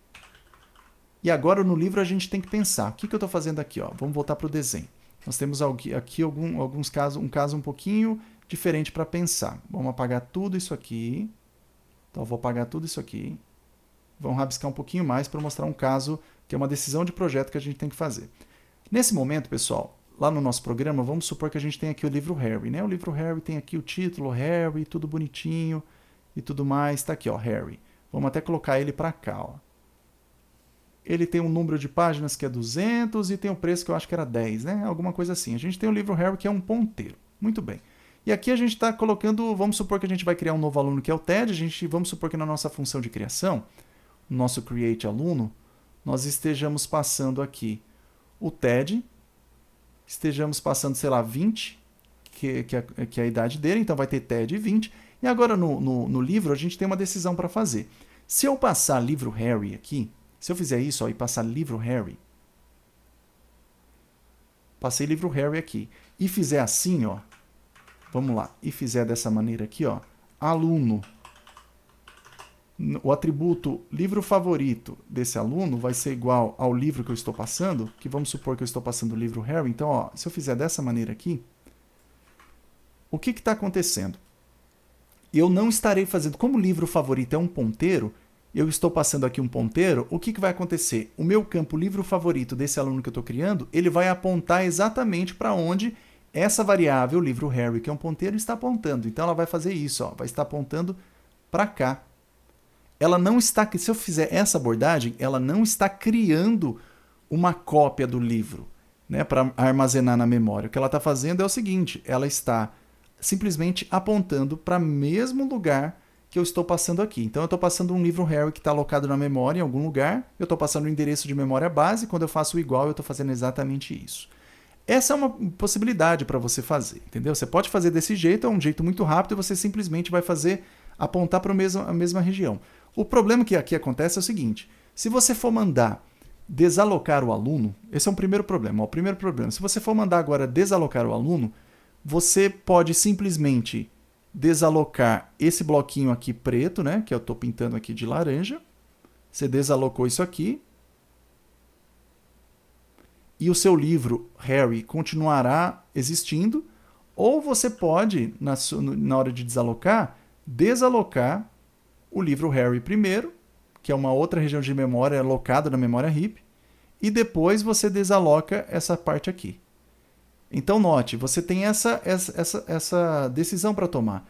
[SPEAKER 1] E agora no livro a gente tem que pensar. O que eu estou fazendo aqui? Ó? Vamos voltar para o desenho. Nós temos aqui alguns casos, um caso um pouquinho diferente para pensar. Vamos apagar tudo isso aqui. Então eu vou apagar tudo isso aqui. Vamos rabiscar um pouquinho mais para mostrar um caso que é uma decisão de projeto que a gente tem que fazer. Nesse momento, pessoal, lá no nosso programa, vamos supor que a gente tem aqui o livro Harry, né? O livro Harry tem aqui o título Harry, tudo bonitinho e tudo mais. Está aqui, ó, Harry. Vamos até colocar ele para cá, ó. Ele tem um número de páginas que é 200 e tem um preço que eu acho que era 10, né? Alguma coisa assim. A gente tem o livro Harry que é um ponteiro. Muito bem. E aqui a gente está colocando, vamos supor que a gente vai criar um novo aluno que é o TED. Vamos supor que na nossa função de criação, no nosso createAluno, nós estejamos passando aqui o TED, estejamos passando, sei lá, 20, que é a idade dele, então vai ter TED 20. E agora no livro a gente tem uma decisão para fazer. Se eu passar livro Harry aqui, se eu fizer isso ó, e passar livro Harry, passei livro Harry aqui, e fizer assim, ó, vamos lá, e fizer dessa maneira aqui, ó, aluno, o atributo livro favorito desse aluno vai ser igual ao livro que eu estou passando, que vamos supor que eu estou passando o livro Harry. Então, ó, se eu fizer dessa maneira aqui, o que está acontecendo? Eu não estarei fazendo, como o livro favorito é um ponteiro, eu estou passando aqui um ponteiro, o que vai acontecer? O meu campo livro favorito desse aluno que eu estou criando, ele vai apontar exatamente para onde essa variável, livro Harry, que é um ponteiro, está apontando. Então, ela vai fazer isso, ó, vai estar apontando para cá. Ela não está, se eu fizer essa abordagem, ela não está criando uma cópia do livro, né, para armazenar na memória. O que ela está fazendo é o seguinte, ela está simplesmente apontando para o mesmo lugar que eu estou passando aqui. Então eu estou passando um livro Harry que está alocado na memória em algum lugar, eu estou passando o endereço de memória base, quando eu faço o igual eu estou fazendo exatamente isso. Essa é uma possibilidade para você fazer, entendeu? Você pode fazer desse jeito, é um jeito muito rápido e você simplesmente vai fazer apontar para a mesma região. O problema que aqui acontece é o seguinte, se você for mandar desalocar o aluno, esse é um primeiro problema. O primeiro problema, se você for mandar agora desalocar o aluno, você pode simplesmente desalocar esse bloquinho aqui preto, né, que eu estou pintando aqui de laranja. Você desalocou isso aqui. E o seu livro, Harry, continuará existindo. Ou você pode, na hora de desalocar, desalocar o livro Harry primeiro, que é uma outra região de memória alocada na memória RIP, e depois você desaloca essa parte aqui. Então note, você tem essa decisão para tomar.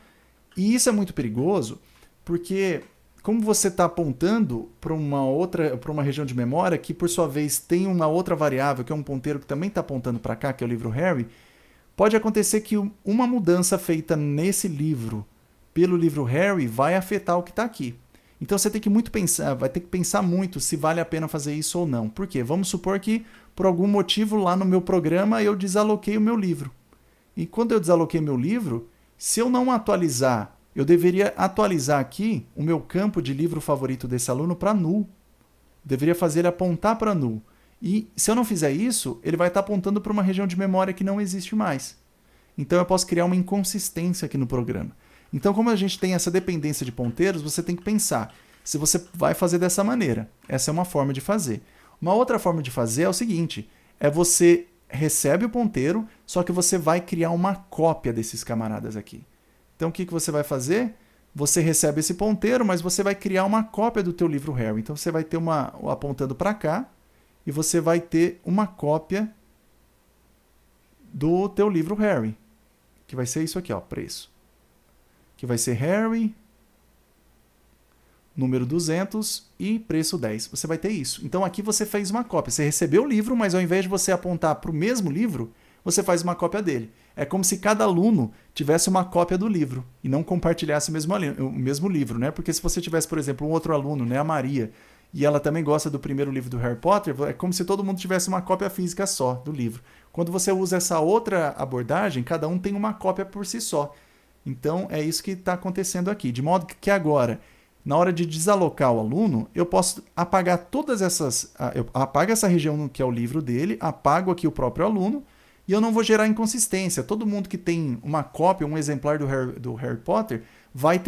[SPEAKER 1] E isso é muito perigoso, porque como você está apontando para uma região de memória que, por sua vez, tem uma outra variável, que é um ponteiro que também está apontando para cá, que é o livro Harry, pode acontecer que uma mudança feita nesse livro, pelo livro Harry, vai afetar o que está aqui. Então você tem que vai ter que pensar muito se vale a pena fazer isso ou não. Por quê? Vamos supor que, por algum motivo, lá no meu programa, eu desaloquei o meu livro. E quando eu desaloquei meu livro, se eu não atualizar, eu deveria atualizar aqui o meu campo de livro favorito desse aluno para null. Deveria fazer ele apontar para null. E se eu não fizer isso, ele vai estar apontando para uma região de memória que não existe mais. Então eu posso criar uma inconsistência aqui no programa. Então, como a gente tem essa dependência de ponteiros, você tem que pensar se você vai fazer dessa maneira. Essa é uma forma de fazer. Uma outra forma de fazer é o seguinte, é você recebe o ponteiro, só que você vai criar uma cópia desses camaradas aqui. Então, o que você vai fazer? Você recebe esse ponteiro, mas você vai criar uma cópia do teu livro Harry. Então, você vai ter apontando para cá, e você vai ter uma cópia do teu livro Harry, que vai ser isso aqui, ó, preço. Que vai ser Harry, número 200 e preço 10. Você vai ter isso. Então aqui você fez uma cópia. Você recebeu o livro, mas ao invés de você apontar para o mesmo livro, você faz uma cópia dele. É como se cada aluno tivesse uma cópia do livro e não compartilhasse o mesmo livro, né? Porque se você tivesse, por exemplo, um outro aluno, né, a Maria, e ela também gosta do primeiro livro do Harry Potter, é como se todo mundo tivesse uma cópia física só do livro. Quando você usa essa outra abordagem, cada um tem uma cópia por si só. Então, é isso que está acontecendo aqui. De modo que agora, na hora de desalocar o aluno, eu posso apagar todas essas... Eu apago essa região que é o livro dele, apago aqui o próprio aluno, e eu não vou gerar inconsistência. Todo mundo que tem uma cópia, um exemplar do Harry Potter,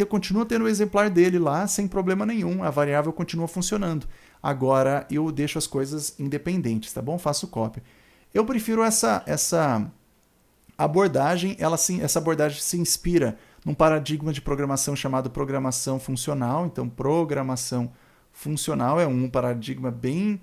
[SPEAKER 1] continua tendo o exemplar dele lá, sem problema nenhum. A variável continua funcionando. Agora, eu deixo as coisas independentes, tá bom? Faço cópia. Eu prefiro essa abordagem, essa abordagem se inspira num paradigma de programação chamado programação funcional. Então, programação funcional é um paradigma bem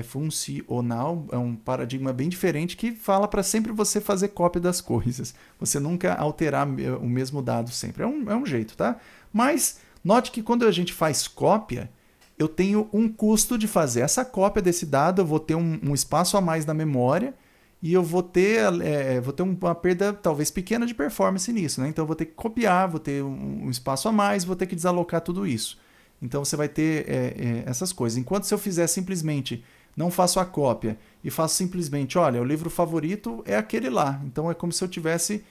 [SPEAKER 1] funcional, é um paradigma bem diferente que fala para sempre você fazer cópia das coisas. Você nunca alterar o mesmo dado sempre. É um jeito, tá? Mas note que quando a gente faz cópia, eu tenho um custo de fazer essa cópia desse dado, eu vou ter um espaço a mais na memória, e eu vou ter uma perda talvez pequena de performance nisso, né? Então eu vou ter que copiar, vou ter um espaço a mais, vou ter que desalocar tudo isso. Então você vai ter essas coisas. Enquanto se eu fizer simplesmente, não faço a cópia e faço simplesmente, olha, o livro favorito é aquele lá. Então é como se eu tivesse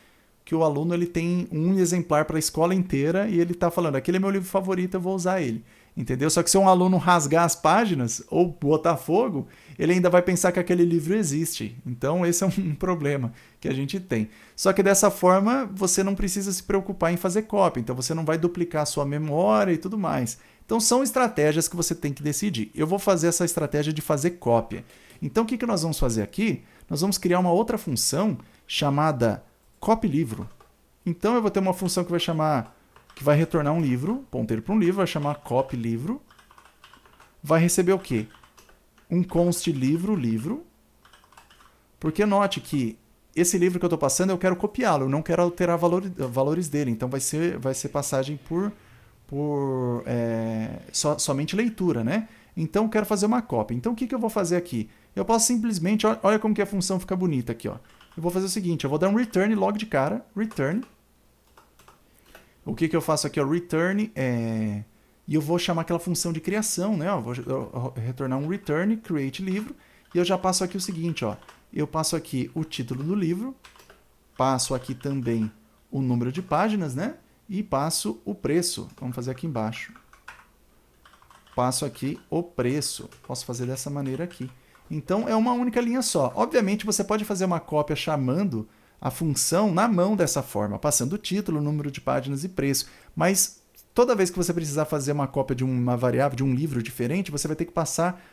[SPEAKER 1] que o aluno ele tem um exemplar para a escola inteira e ele está falando, aquele é meu livro favorito, eu vou usar ele. Entendeu? Só que se um aluno rasgar as páginas ou botar fogo, ele ainda vai pensar que aquele livro existe. Então esse é um problema que a gente tem. Só que dessa forma você não precisa se preocupar em fazer cópia. Então você não vai duplicar a sua memória e tudo mais. Então são estratégias que você tem que decidir. Eu vou fazer essa estratégia de fazer cópia. Então o que nós vamos fazer aqui? Nós vamos criar uma outra função chamada copy-livro. Então eu vou ter uma função que vai retornar um livro, ponteiro para um livro, vai chamar copy-livro. Vai receber o quê? Um const livro. Porque note que esse livro que eu estou passando, eu quero copiá-lo, eu não quero alterar valores dele. Então vai ser passagem somente leitura, né? Então eu quero fazer uma cópia. Então o que eu vou fazer aqui? Eu posso simplesmente, olha como que a função fica bonita aqui, ó. Eu vou fazer o seguinte, eu vou dar um return logo de cara, return. O que eu faço aqui é o return, e eu vou chamar aquela função de criação, né? Eu vou retornar um return, create livro, e eu já passo aqui o seguinte, ó. Eu passo aqui o título do livro, passo aqui também o número de páginas, né? E passo o preço. Vamos fazer aqui embaixo. Passo aqui o preço. Posso fazer dessa maneira aqui. Então, é uma única linha só. Obviamente, você pode fazer uma cópia chamando a função na mão dessa forma, passando o título, número de páginas e preço. Mas toda vez que você precisar fazer uma cópia de uma variável, de um livro diferente, você vai ter que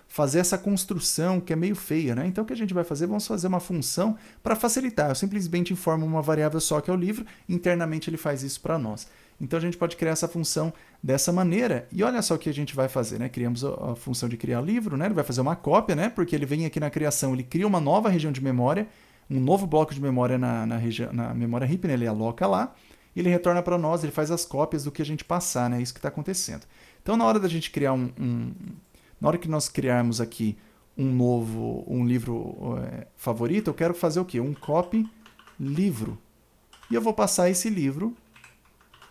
[SPEAKER 1] fazer essa construção que é meio feia, né? Então, o que a gente vai fazer? Vamos fazer uma função para facilitar. Eu simplesmente informo uma variável só que é o livro, internamente ele faz isso para nós. Então, a gente pode criar essa função dessa maneira. E olha só o que a gente vai fazer, né? Criamos a função de criar livro, né? Ele vai fazer uma cópia, né? Porque ele vem aqui na criação, ele cria uma nova região de memória, um novo bloco de memória na memória heap, né? Ele aloca lá, e ele retorna para nós, ele faz as cópias do que a gente passar, né? É isso que está acontecendo. Então, na hora da gente criar na hora que nós criarmos aqui um livro favorito, eu quero fazer o quê? Um copy livro. E eu vou passar esse livro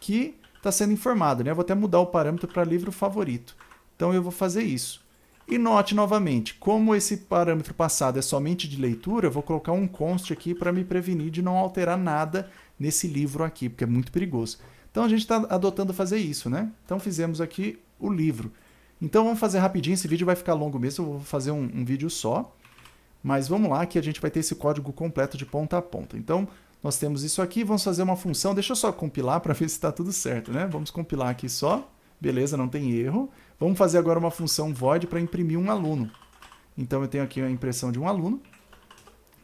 [SPEAKER 1] que está sendo informado, né? Eu vou até mudar o parâmetro para livro favorito. Então eu vou fazer isso. E note novamente, como esse parâmetro passado é somente de leitura, eu vou colocar um const aqui para me prevenir de não alterar nada nesse livro aqui, porque é muito perigoso. Então a gente está adotando fazer isso, né? Então fizemos aqui o livro. Então vamos fazer rapidinho, esse vídeo vai ficar longo mesmo, eu vou fazer um vídeo só. Mas vamos lá que a gente vai ter esse código completo de ponta a ponta. Então nós temos isso aqui, vamos fazer uma função, deixa eu só compilar para ver se está tudo certo, né? Vamos compilar aqui só, beleza, não tem erro. Vamos fazer agora uma função void para imprimir um aluno. Então eu tenho aqui a impressão de um aluno.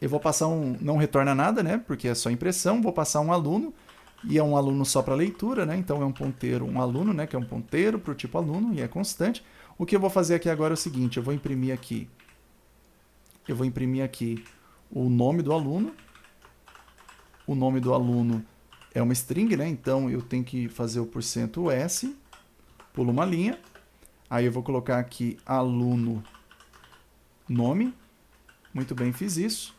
[SPEAKER 1] Eu vou passar não retorna nada, né? Porque é só impressão, vou passar um aluno, e é um aluno só para leitura, né? Então é um ponteiro, um aluno, né? Que é um ponteiro para o tipo aluno, e é constante. O que eu vou fazer aqui agora é o seguinte, eu vou imprimir aqui o nome do aluno. O nome do aluno é uma string, né? Então eu tenho que fazer o %s, pulo uma linha. Aí eu vou colocar aqui aluno nome. Muito bem, fiz isso.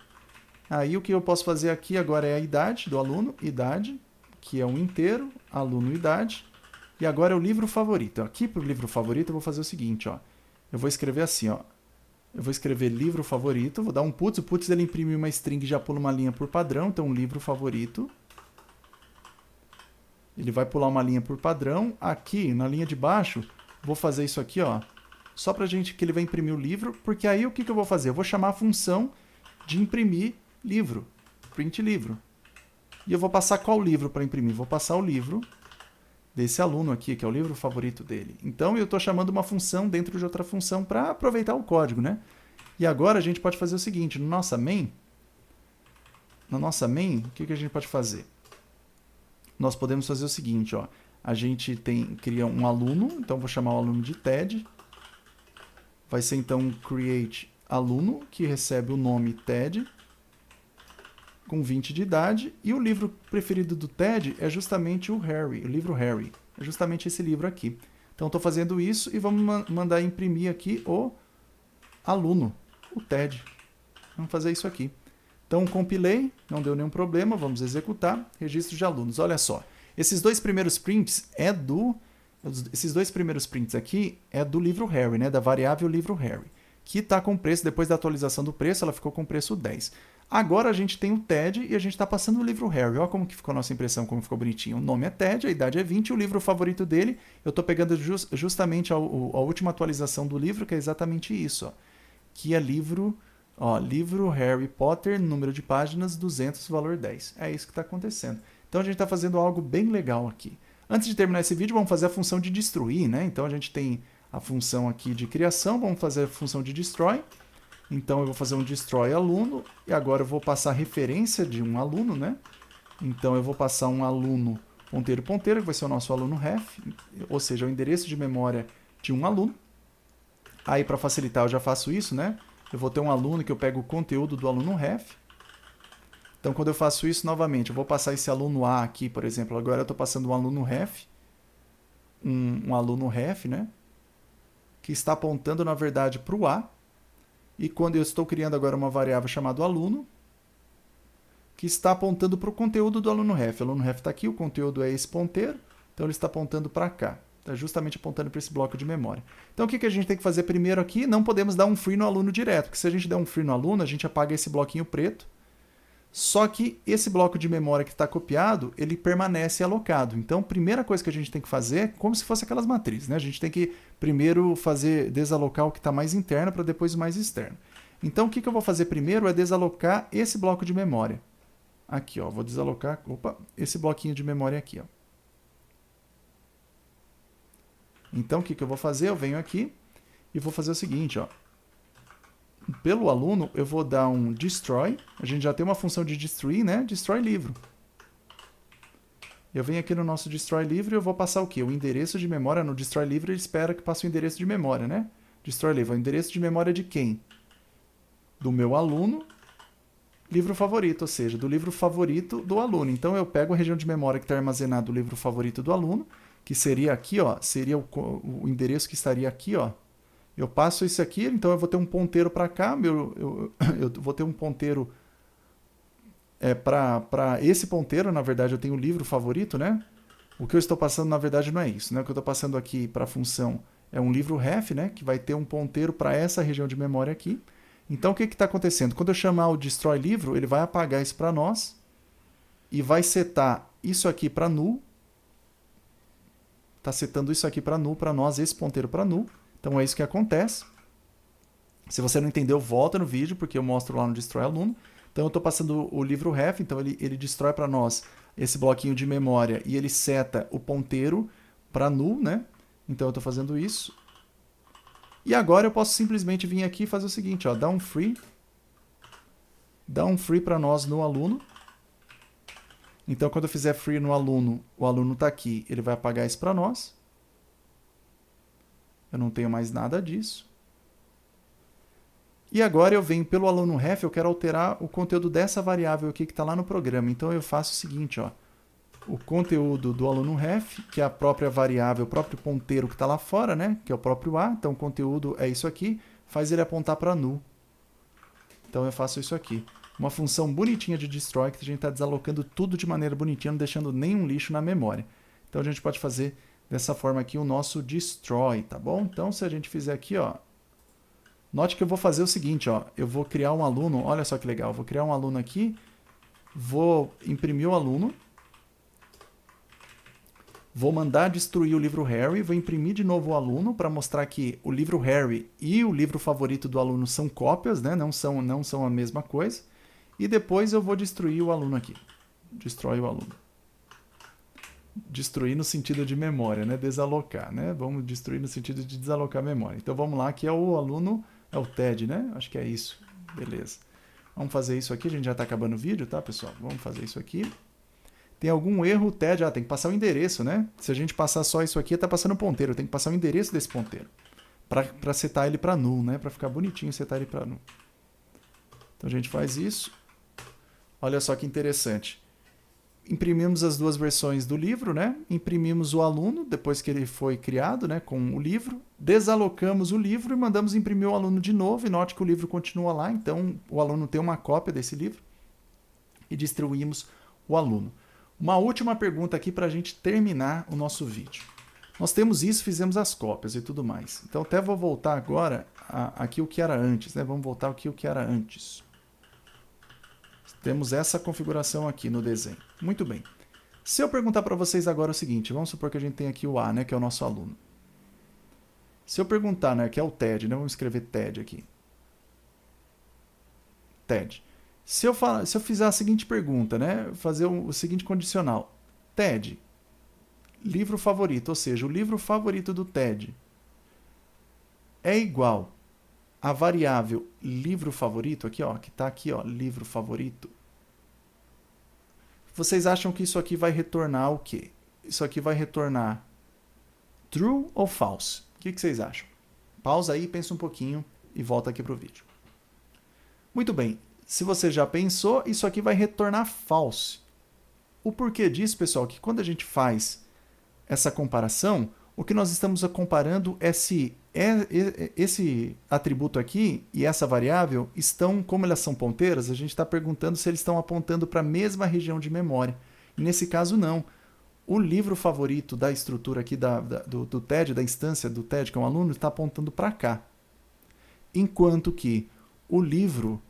[SPEAKER 1] Aí o que eu posso fazer aqui agora é a idade do aluno, idade, que é um inteiro, aluno idade. E agora é o livro favorito. Aqui para o livro favorito eu vou fazer o seguinte, ó. Eu vou escrever assim, ó. Eu vou escrever livro favorito, vou dar um puts, o puts ele imprime uma string e já pula uma linha por padrão, então livro favorito. Ele vai pular uma linha por padrão. Aqui, na linha de baixo, vou fazer isso aqui, ó, só pra gente que ele vai imprimir o livro, porque aí o que eu vou fazer? Eu vou chamar a função de imprimir livro, print livro. E eu vou passar qual livro para imprimir? Vou passar o livro desse aluno aqui, que é o livro favorito dele. Então, eu estou chamando uma função dentro de outra função para aproveitar o código, né? E agora a gente pode fazer o seguinte, na nossa main, o que a gente pode fazer? Nós podemos fazer o seguinte, ó, a gente cria um aluno, então vou chamar o aluno de Ted, vai ser então create aluno, que recebe o nome Ted, com 20 de idade, e o livro preferido do Ted é justamente o livro Harry. É justamente esse livro aqui. Então, estou fazendo isso e vamos mandar imprimir aqui o aluno, o Ted. Vamos fazer isso aqui. Então, compilei, não deu nenhum problema, vamos executar, registro de alunos. Olha só, esses dois primeiros prints aqui é do livro Harry, né, da variável livro Harry, que está com preço, depois da atualização do preço, ela ficou com preço 10. Agora a gente tem o Ted e a gente está passando o livro Harry. Olha como que ficou a nossa impressão, como ficou bonitinho. O nome é Ted, a idade é 20, o livro favorito dele, eu estou pegando justamente a última atualização do livro, que é exatamente isso, ó, que é livro Harry Potter, número de páginas 200, valor 10. É isso que está acontecendo. Então a gente está fazendo algo bem legal aqui. Antes de terminar esse vídeo, vamos fazer a função de destruir, né? Então a gente tem a função aqui de criação, vamos fazer a função de destroy. Então eu vou fazer um destroy aluno, e agora eu vou passar a referência de um aluno, né? Então eu vou passar um aluno ponteiro, que vai ser o nosso aluno ref, ou seja, o endereço de memória de um aluno. Aí para facilitar eu já faço isso, né? Eu vou ter um aluno que eu pego o conteúdo do aluno ref. Então quando eu faço isso novamente, eu vou passar esse aluno A aqui, por exemplo, agora eu estou passando um aluno ref, um aluno ref, né? Que está apontando na verdade para o A. E quando eu estou criando agora uma variável chamada aluno, que está apontando para o conteúdo do aluno ref. O aluno ref está aqui, o conteúdo é esse ponteiro, Então ele está apontando para cá. Está justamente apontando para esse bloco de memória. Então o que a gente tem que fazer primeiro aqui? Não podemos dar um free no aluno direto, porque se a gente der um free no aluno, a gente apaga esse bloquinho preto. Só que esse bloco de memória que está copiado, ele permanece alocado. Então, a primeira coisa que a gente tem que fazer é como se fosse aquelas matrizes, né? A gente tem que primeiro desalocar o que está mais interno para depois o mais externo. Então, o que eu vou fazer primeiro é desalocar esse bloco de memória. Aqui, ó, vou desalocar, esse bloquinho de memória aqui, ó. Então, o que eu vou fazer? Eu venho aqui e vou fazer o seguinte, ó. Pelo aluno, eu vou dar um destroy. A gente já tem uma função de destruir, né? Destroy livro. Eu venho aqui no nosso destroy livro e eu vou passar o quê? O endereço de memória. No destroy livro, ele espera que passe o endereço de memória, né? Destroy livro. O endereço de memória de quem? Do meu aluno, livro favorito, ou seja, do livro favorito do aluno. Então, eu pego a região de memória que está armazenado o livro favorito do aluno, que seria aqui, ó, seria o endereço que estaria aqui, ó. Eu passo isso aqui, então eu vou ter um ponteiro para cá, eu vou ter um ponteiro para esse ponteiro, na verdade eu tenho o livro favorito, né? O que eu estou passando, na verdade, não é isso, né? O que eu estou passando aqui para a função é um livro ref, né? Que vai ter um ponteiro para essa região de memória aqui. Então, o que está acontecendo? Quando eu chamar o destroy livro, ele vai apagar isso para nós e vai setar isso aqui para null. Está setando isso aqui para null para nós, esse ponteiro para null. Então é isso que acontece. Se você não entendeu, volta no vídeo, porque eu mostro lá no Destroy Aluno. Então eu estou passando o livro ref, então ele destrói para nós esse bloquinho de memória e ele seta o ponteiro para null, né? Então eu estou fazendo isso. E agora eu posso simplesmente vir aqui e fazer o seguinte, ó, dar um free para nós no aluno. Então quando eu fizer free no aluno, o aluno está aqui, ele vai apagar isso para nós. Eu não tenho mais nada disso. E agora eu venho pelo aluno ref, eu quero alterar o conteúdo dessa variável aqui que está lá no programa. Então eu faço o seguinte, ó, o conteúdo do aluno ref, que é a própria variável, o próprio ponteiro que está lá fora, né, que é o próprio A. Então o conteúdo é isso aqui, faz ele apontar para null. Então eu faço isso aqui. Uma função bonitinha de destroy, que a gente está desalocando tudo de maneira bonitinha, não deixando nenhum lixo na memória. Então a gente pode fazer dessa forma aqui o nosso destroy, tá bom? Então se a gente fizer aqui, ó, note que eu vou fazer o seguinte, ó, eu vou criar um aluno, olha só que legal, eu vou criar um aluno aqui, vou imprimir o aluno, vou mandar destruir o livro Harry, vou imprimir de novo o aluno para mostrar que o livro Harry e o livro favorito do aluno são cópias, né? Não são a mesma coisa. E depois eu vou destruir o aluno aqui. Destrói o aluno. Destruir no sentido de memória, né? Desalocar, né? Vamos destruir no sentido de desalocar a memória. Então vamos lá, que é o aluno, é o TED, né? Acho que é isso. Beleza. Vamos fazer isso aqui, a gente já está acabando o vídeo, tá, pessoal? Vamos fazer isso aqui. Tem algum erro, TED? Ah, tem que passar o endereço, né? Se a gente passar só isso aqui, está passando o ponteiro. Tem que passar o endereço desse ponteiro. Para setar ele para null, né? Para ficar bonitinho, setar ele para null. Então a gente faz isso. Olha só que interessante. Imprimimos as duas versões do livro, né? Imprimimos o aluno, depois que ele foi criado, né? Com o livro. Desalocamos o livro e mandamos imprimir o aluno de novo. E note que o livro continua lá. Então o aluno tem uma cópia desse livro. E distribuímos o aluno. Uma última pergunta aqui para a gente terminar o nosso vídeo. Nós temos isso, fizemos as cópias e tudo mais. Então até vou voltar agora aqui o que era antes, né? Vamos voltar aqui o que era antes. Temos essa configuração aqui no desenho. Muito bem. Se eu perguntar para vocês agora o seguinte, vamos supor que a gente tem aqui o A, né, que é o nosso aluno. Se eu perguntar, né, que é o TED, né, vamos escrever TED aqui. TED. Se eu fizer a seguinte pergunta, né, fazer o seguinte condicional. TED, livro favorito, ou seja, o livro favorito do TED é igual a variável livro favorito, aqui, ó, que está aqui, ó, livro favorito. Vocês acham que isso aqui vai retornar o quê? Isso aqui vai retornar true ou false? O que vocês acham? Pausa aí, pensa um pouquinho e volta aqui para o vídeo. Muito bem. Se você já pensou, isso aqui vai retornar false. O porquê disso, pessoal, que quando a gente faz essa comparação, o que nós estamos comparando é se esse atributo aqui e essa variável estão, como elas são ponteiras, a gente está perguntando se eles estão apontando para a mesma região de memória. E nesse caso, não. o livro favorito da estrutura aqui do TED, da instância do TED, que é um aluno, está apontando para cá. Enquanto que o livro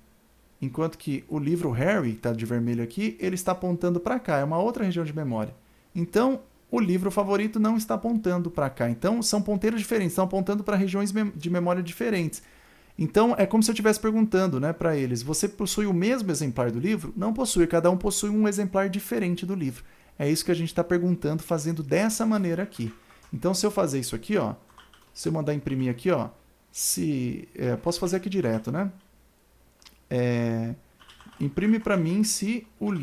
[SPEAKER 1] Harry, que está de vermelho aqui, ele está apontando para cá, é uma outra região de memória. Então, o livro favorito não está apontando para cá. Então, são ponteiros diferentes, estão apontando para regiões de memória diferentes. Então, é como se eu estivesse perguntando, né, para eles, você possui o mesmo exemplar do livro? Não possui, cada um possui um exemplar diferente do livro. É isso que a gente está perguntando, fazendo dessa maneira aqui. Então, se eu fazer isso aqui, ó, se eu mandar imprimir aqui, ó, posso fazer aqui direto, né? Imprime para mim se o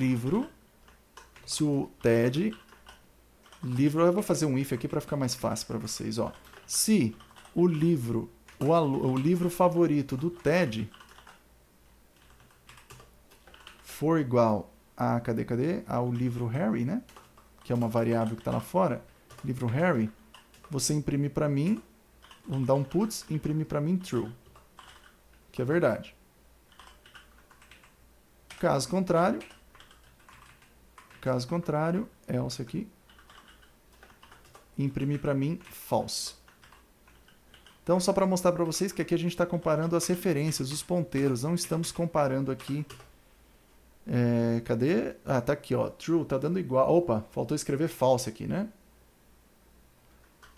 [SPEAKER 1] TED, eu vou fazer um if aqui para ficar mais fácil para vocês, ó. Se o livro favorito do TED for igual a, ao livro Harry, né? Que é uma variável que está lá fora, livro Harry, você imprime para mim, vamos dar um puts, imprime para mim true, que é verdade. Caso contrário, else aqui, imprimir para mim false. Então, só para mostrar para vocês que aqui a gente está comparando as referências, os ponteiros, não estamos comparando aqui. Cadê? Ah, tá aqui, ó. True, tá dando igual. Opa, faltou escrever false aqui, né?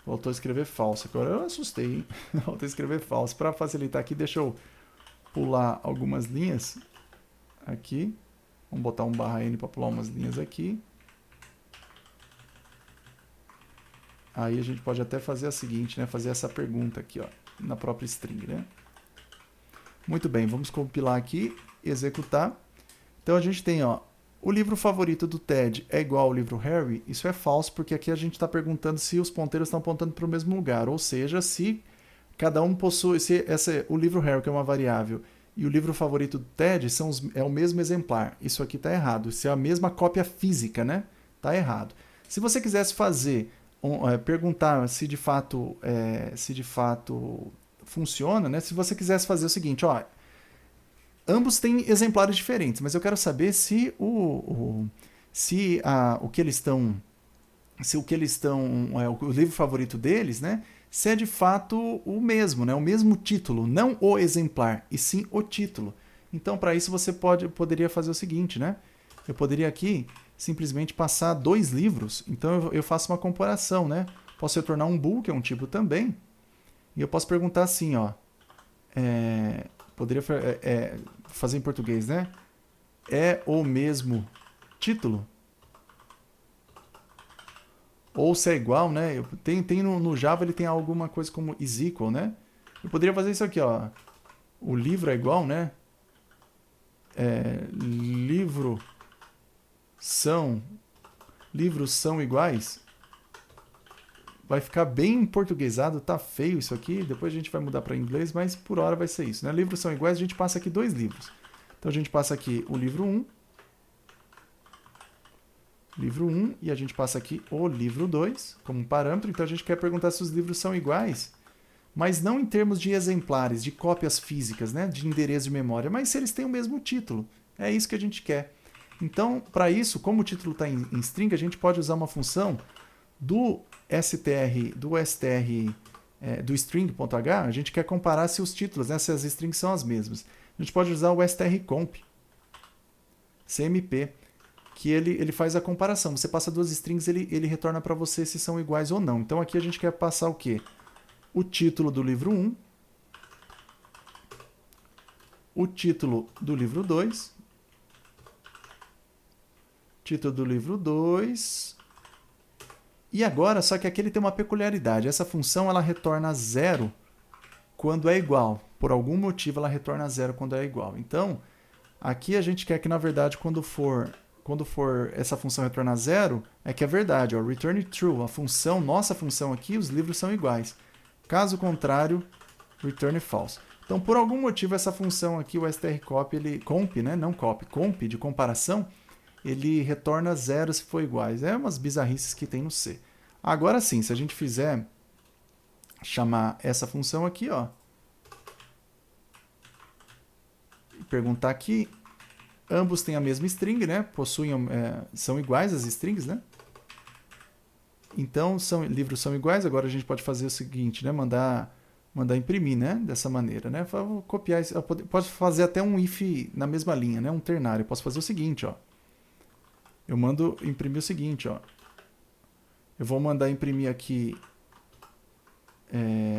[SPEAKER 1] Faltou escrever false. Agora eu assustei, hein? Faltou escrever false. Para facilitar aqui, deixa eu pular algumas linhas aqui. Vamos botar um /n para pular umas linhas aqui. Aí a gente pode até fazer a seguinte, né? Fazer essa pergunta aqui, ó, na própria string, né? Muito bem, vamos compilar aqui, executar. Então a gente tem, ó, o livro favorito do TED é igual ao livro Harry. Isso é falso, porque aqui a gente está perguntando se os ponteiros estão apontando para o mesmo lugar, ou seja, se cada um possui, o livro Harry, que é uma variável, e o livro favorito do TED é o mesmo exemplar. Isso aqui está errado. Isso é a mesma cópia física, né? Está errado. Se você quisesse perguntar se de fato funciona, né? Se você quisesse fazer o seguinte, ó, ambos têm exemplares diferentes, mas eu quero saber se o livro favorito deles, né? Se é de fato o mesmo, né? O mesmo título, não o exemplar, e sim o título. Então, para isso, você poderia fazer o seguinte, né? Eu poderia aqui simplesmente passar 2 livros, então eu faço uma comparação, né? Posso retornar um bool, que é um tipo também, e eu posso perguntar assim, ó, poderia fazer em português, né? É o mesmo título? Ou se é igual, né? No Java ele tem alguma coisa como is equal, né? Eu poderia fazer isso aqui, ó. O livro é igual, né? Livros são iguais. Vai ficar bem portuguesado, tá feio isso aqui. Depois a gente vai mudar para inglês, mas por hora vai ser isso, né? Livros são iguais, a gente passa aqui 2 livros. Então a gente passa aqui o livro 1. Livro 1, e a gente passa aqui o livro 2 como um parâmetro. Então a gente quer perguntar se os livros são iguais, mas não em termos de exemplares, de cópias físicas, né, de endereço de memória, mas se eles têm o mesmo título. É isso que a gente quer. Então, para isso, como o título está em string, a gente pode usar uma função do string.h. A gente quer comparar se os títulos, né, se as strings são as mesmas. A gente pode usar o strcomp, CMP, que ele faz a comparação. Você passa 2 strings, ele retorna para você se são iguais ou não. Então aqui a gente quer passar o quê? O título do livro 1, o título do livro 2, título do livro 2, e agora, só que aqui ele tem uma peculiaridade. Essa função ela retorna 0 quando é igual. Por algum motivo ela retorna 0 quando é igual. Então, aqui a gente quer que, na verdade, quando for essa função retornar 0, é que é verdade, ó, return true, nossa função aqui, os livros são iguais. Caso contrário, return false. Então, por algum motivo, essa função aqui, o strcomp, comp de comparação, ele retorna 0 se for iguais. É umas bizarrices que tem no C. Agora sim, se a gente fizer chamar essa função aqui, ó, e perguntar aqui, ambos têm a mesma string, né? São iguais as strings, né? Então, livros são iguais. Agora a gente pode fazer o seguinte, né? Mandar imprimir, né? Dessa maneira, né? Vou copiar isso. Posso fazer até um if na mesma linha, né? Um ternário. Eu posso fazer o seguinte, ó. Eu mando imprimir o seguinte, ó. Eu vou mandar imprimir aqui.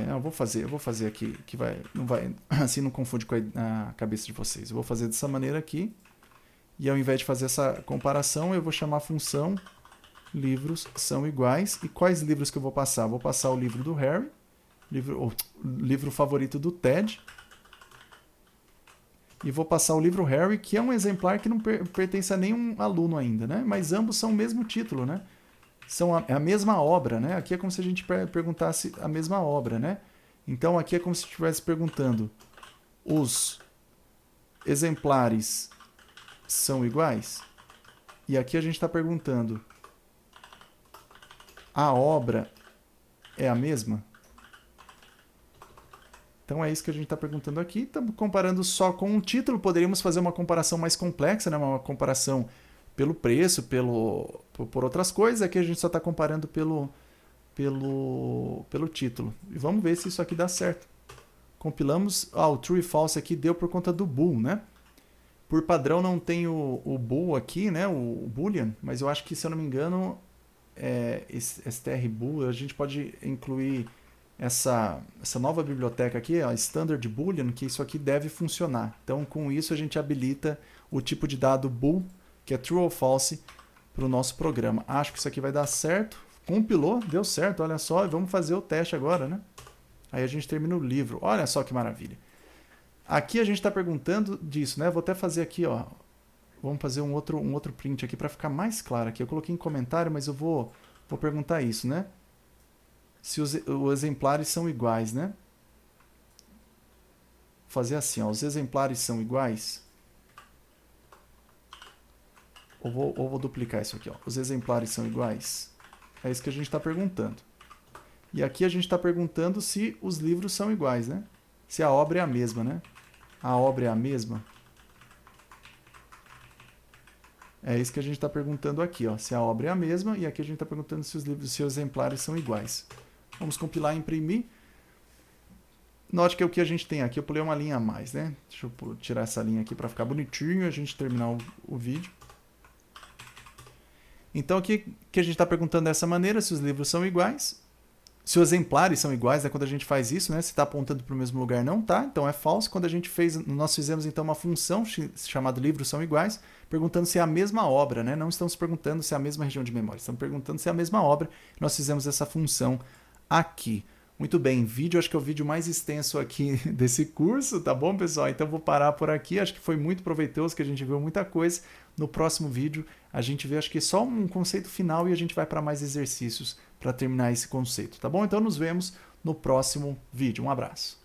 [SPEAKER 1] Eu vou fazer aqui que não vai, assim não confunde com a cabeça de vocês. Eu vou fazer dessa maneira aqui. E ao invés de fazer essa comparação, eu vou chamar a função livros são iguais. E quais livros que eu vou passar? Vou passar o livro do Harry, o livro favorito do Ted. E vou passar o livro Harry, que é um exemplar que não pertence a nenhum aluno ainda, né? Mas ambos são o mesmo título, né? São a mesma obra, né? Aqui é como se a gente perguntasse a mesma obra, né? Então aqui é como se estivesse perguntando: os exemplares são iguais? E aqui a gente está perguntando: a obra é a mesma? Então é isso que a gente está perguntando aqui. Estamos comparando só com o título. Poderíamos fazer uma comparação mais complexa, né? Uma comparação pelo preço, por outras coisas. Aqui a gente só está comparando pelo título. E vamos ver se isso aqui dá certo. Compilamos. O true e false aqui deu por conta do bool, né? Por padrão não tem o bool aqui, né? O boolean, mas eu acho que, se eu não me engano, str bool, a gente pode incluir essa nova biblioteca aqui, a standard boolean, que isso aqui deve funcionar. Então, com isso a gente habilita o tipo de dado bool, que é true ou false, para o nosso programa. Acho que isso aqui vai dar certo. Compilou, deu certo, olha só. Vamos fazer o teste agora, né? Aí a gente termina o livro. Olha só que maravilha. Aqui a gente está perguntando disso, né? Vou até fazer aqui, ó. Vamos fazer um outro print aqui para ficar mais claro aqui. Eu coloquei em comentário, mas eu vou perguntar isso, né? Se os exemplares são iguais, né? Vou fazer assim, ó. Os exemplares são iguais. Ou vou duplicar isso aqui, ó. Os exemplares são iguais? É isso que a gente está perguntando. E aqui a gente está perguntando se os livros são iguais, né? Se a obra é a mesma, né? A obra é a mesma? É isso que a gente está perguntando aqui, ó. Se a obra é a mesma, e aqui a gente está perguntando se os exemplares são iguais. Vamos compilar e imprimir. Note que o que a gente tem aqui, eu pulei uma linha a mais, né? Deixa eu tirar essa linha aqui para ficar bonitinho e a gente terminar o vídeo. Então aqui que a gente está perguntando dessa maneira, se os livros são iguais. Se os exemplares são iguais, né? Quando a gente faz isso, né? Se está apontando para o mesmo lugar, não tá. Então é falso. Quando nós fizemos então uma função chamada livros são iguais, perguntando se é a mesma obra, né? Não estamos perguntando se é a mesma região de memória, estamos perguntando se é a mesma obra. Nós fizemos essa função aqui. Muito bem, vídeo, acho que é o vídeo mais extenso aqui desse curso, tá bom, pessoal? Então vou parar por aqui, acho que foi muito proveitoso, que a gente viu muita coisa. No próximo vídeo a gente vê, acho que só um conceito final e a gente vai para mais exercícios para terminar esse conceito, tá bom? Então nos vemos no próximo vídeo. Um abraço.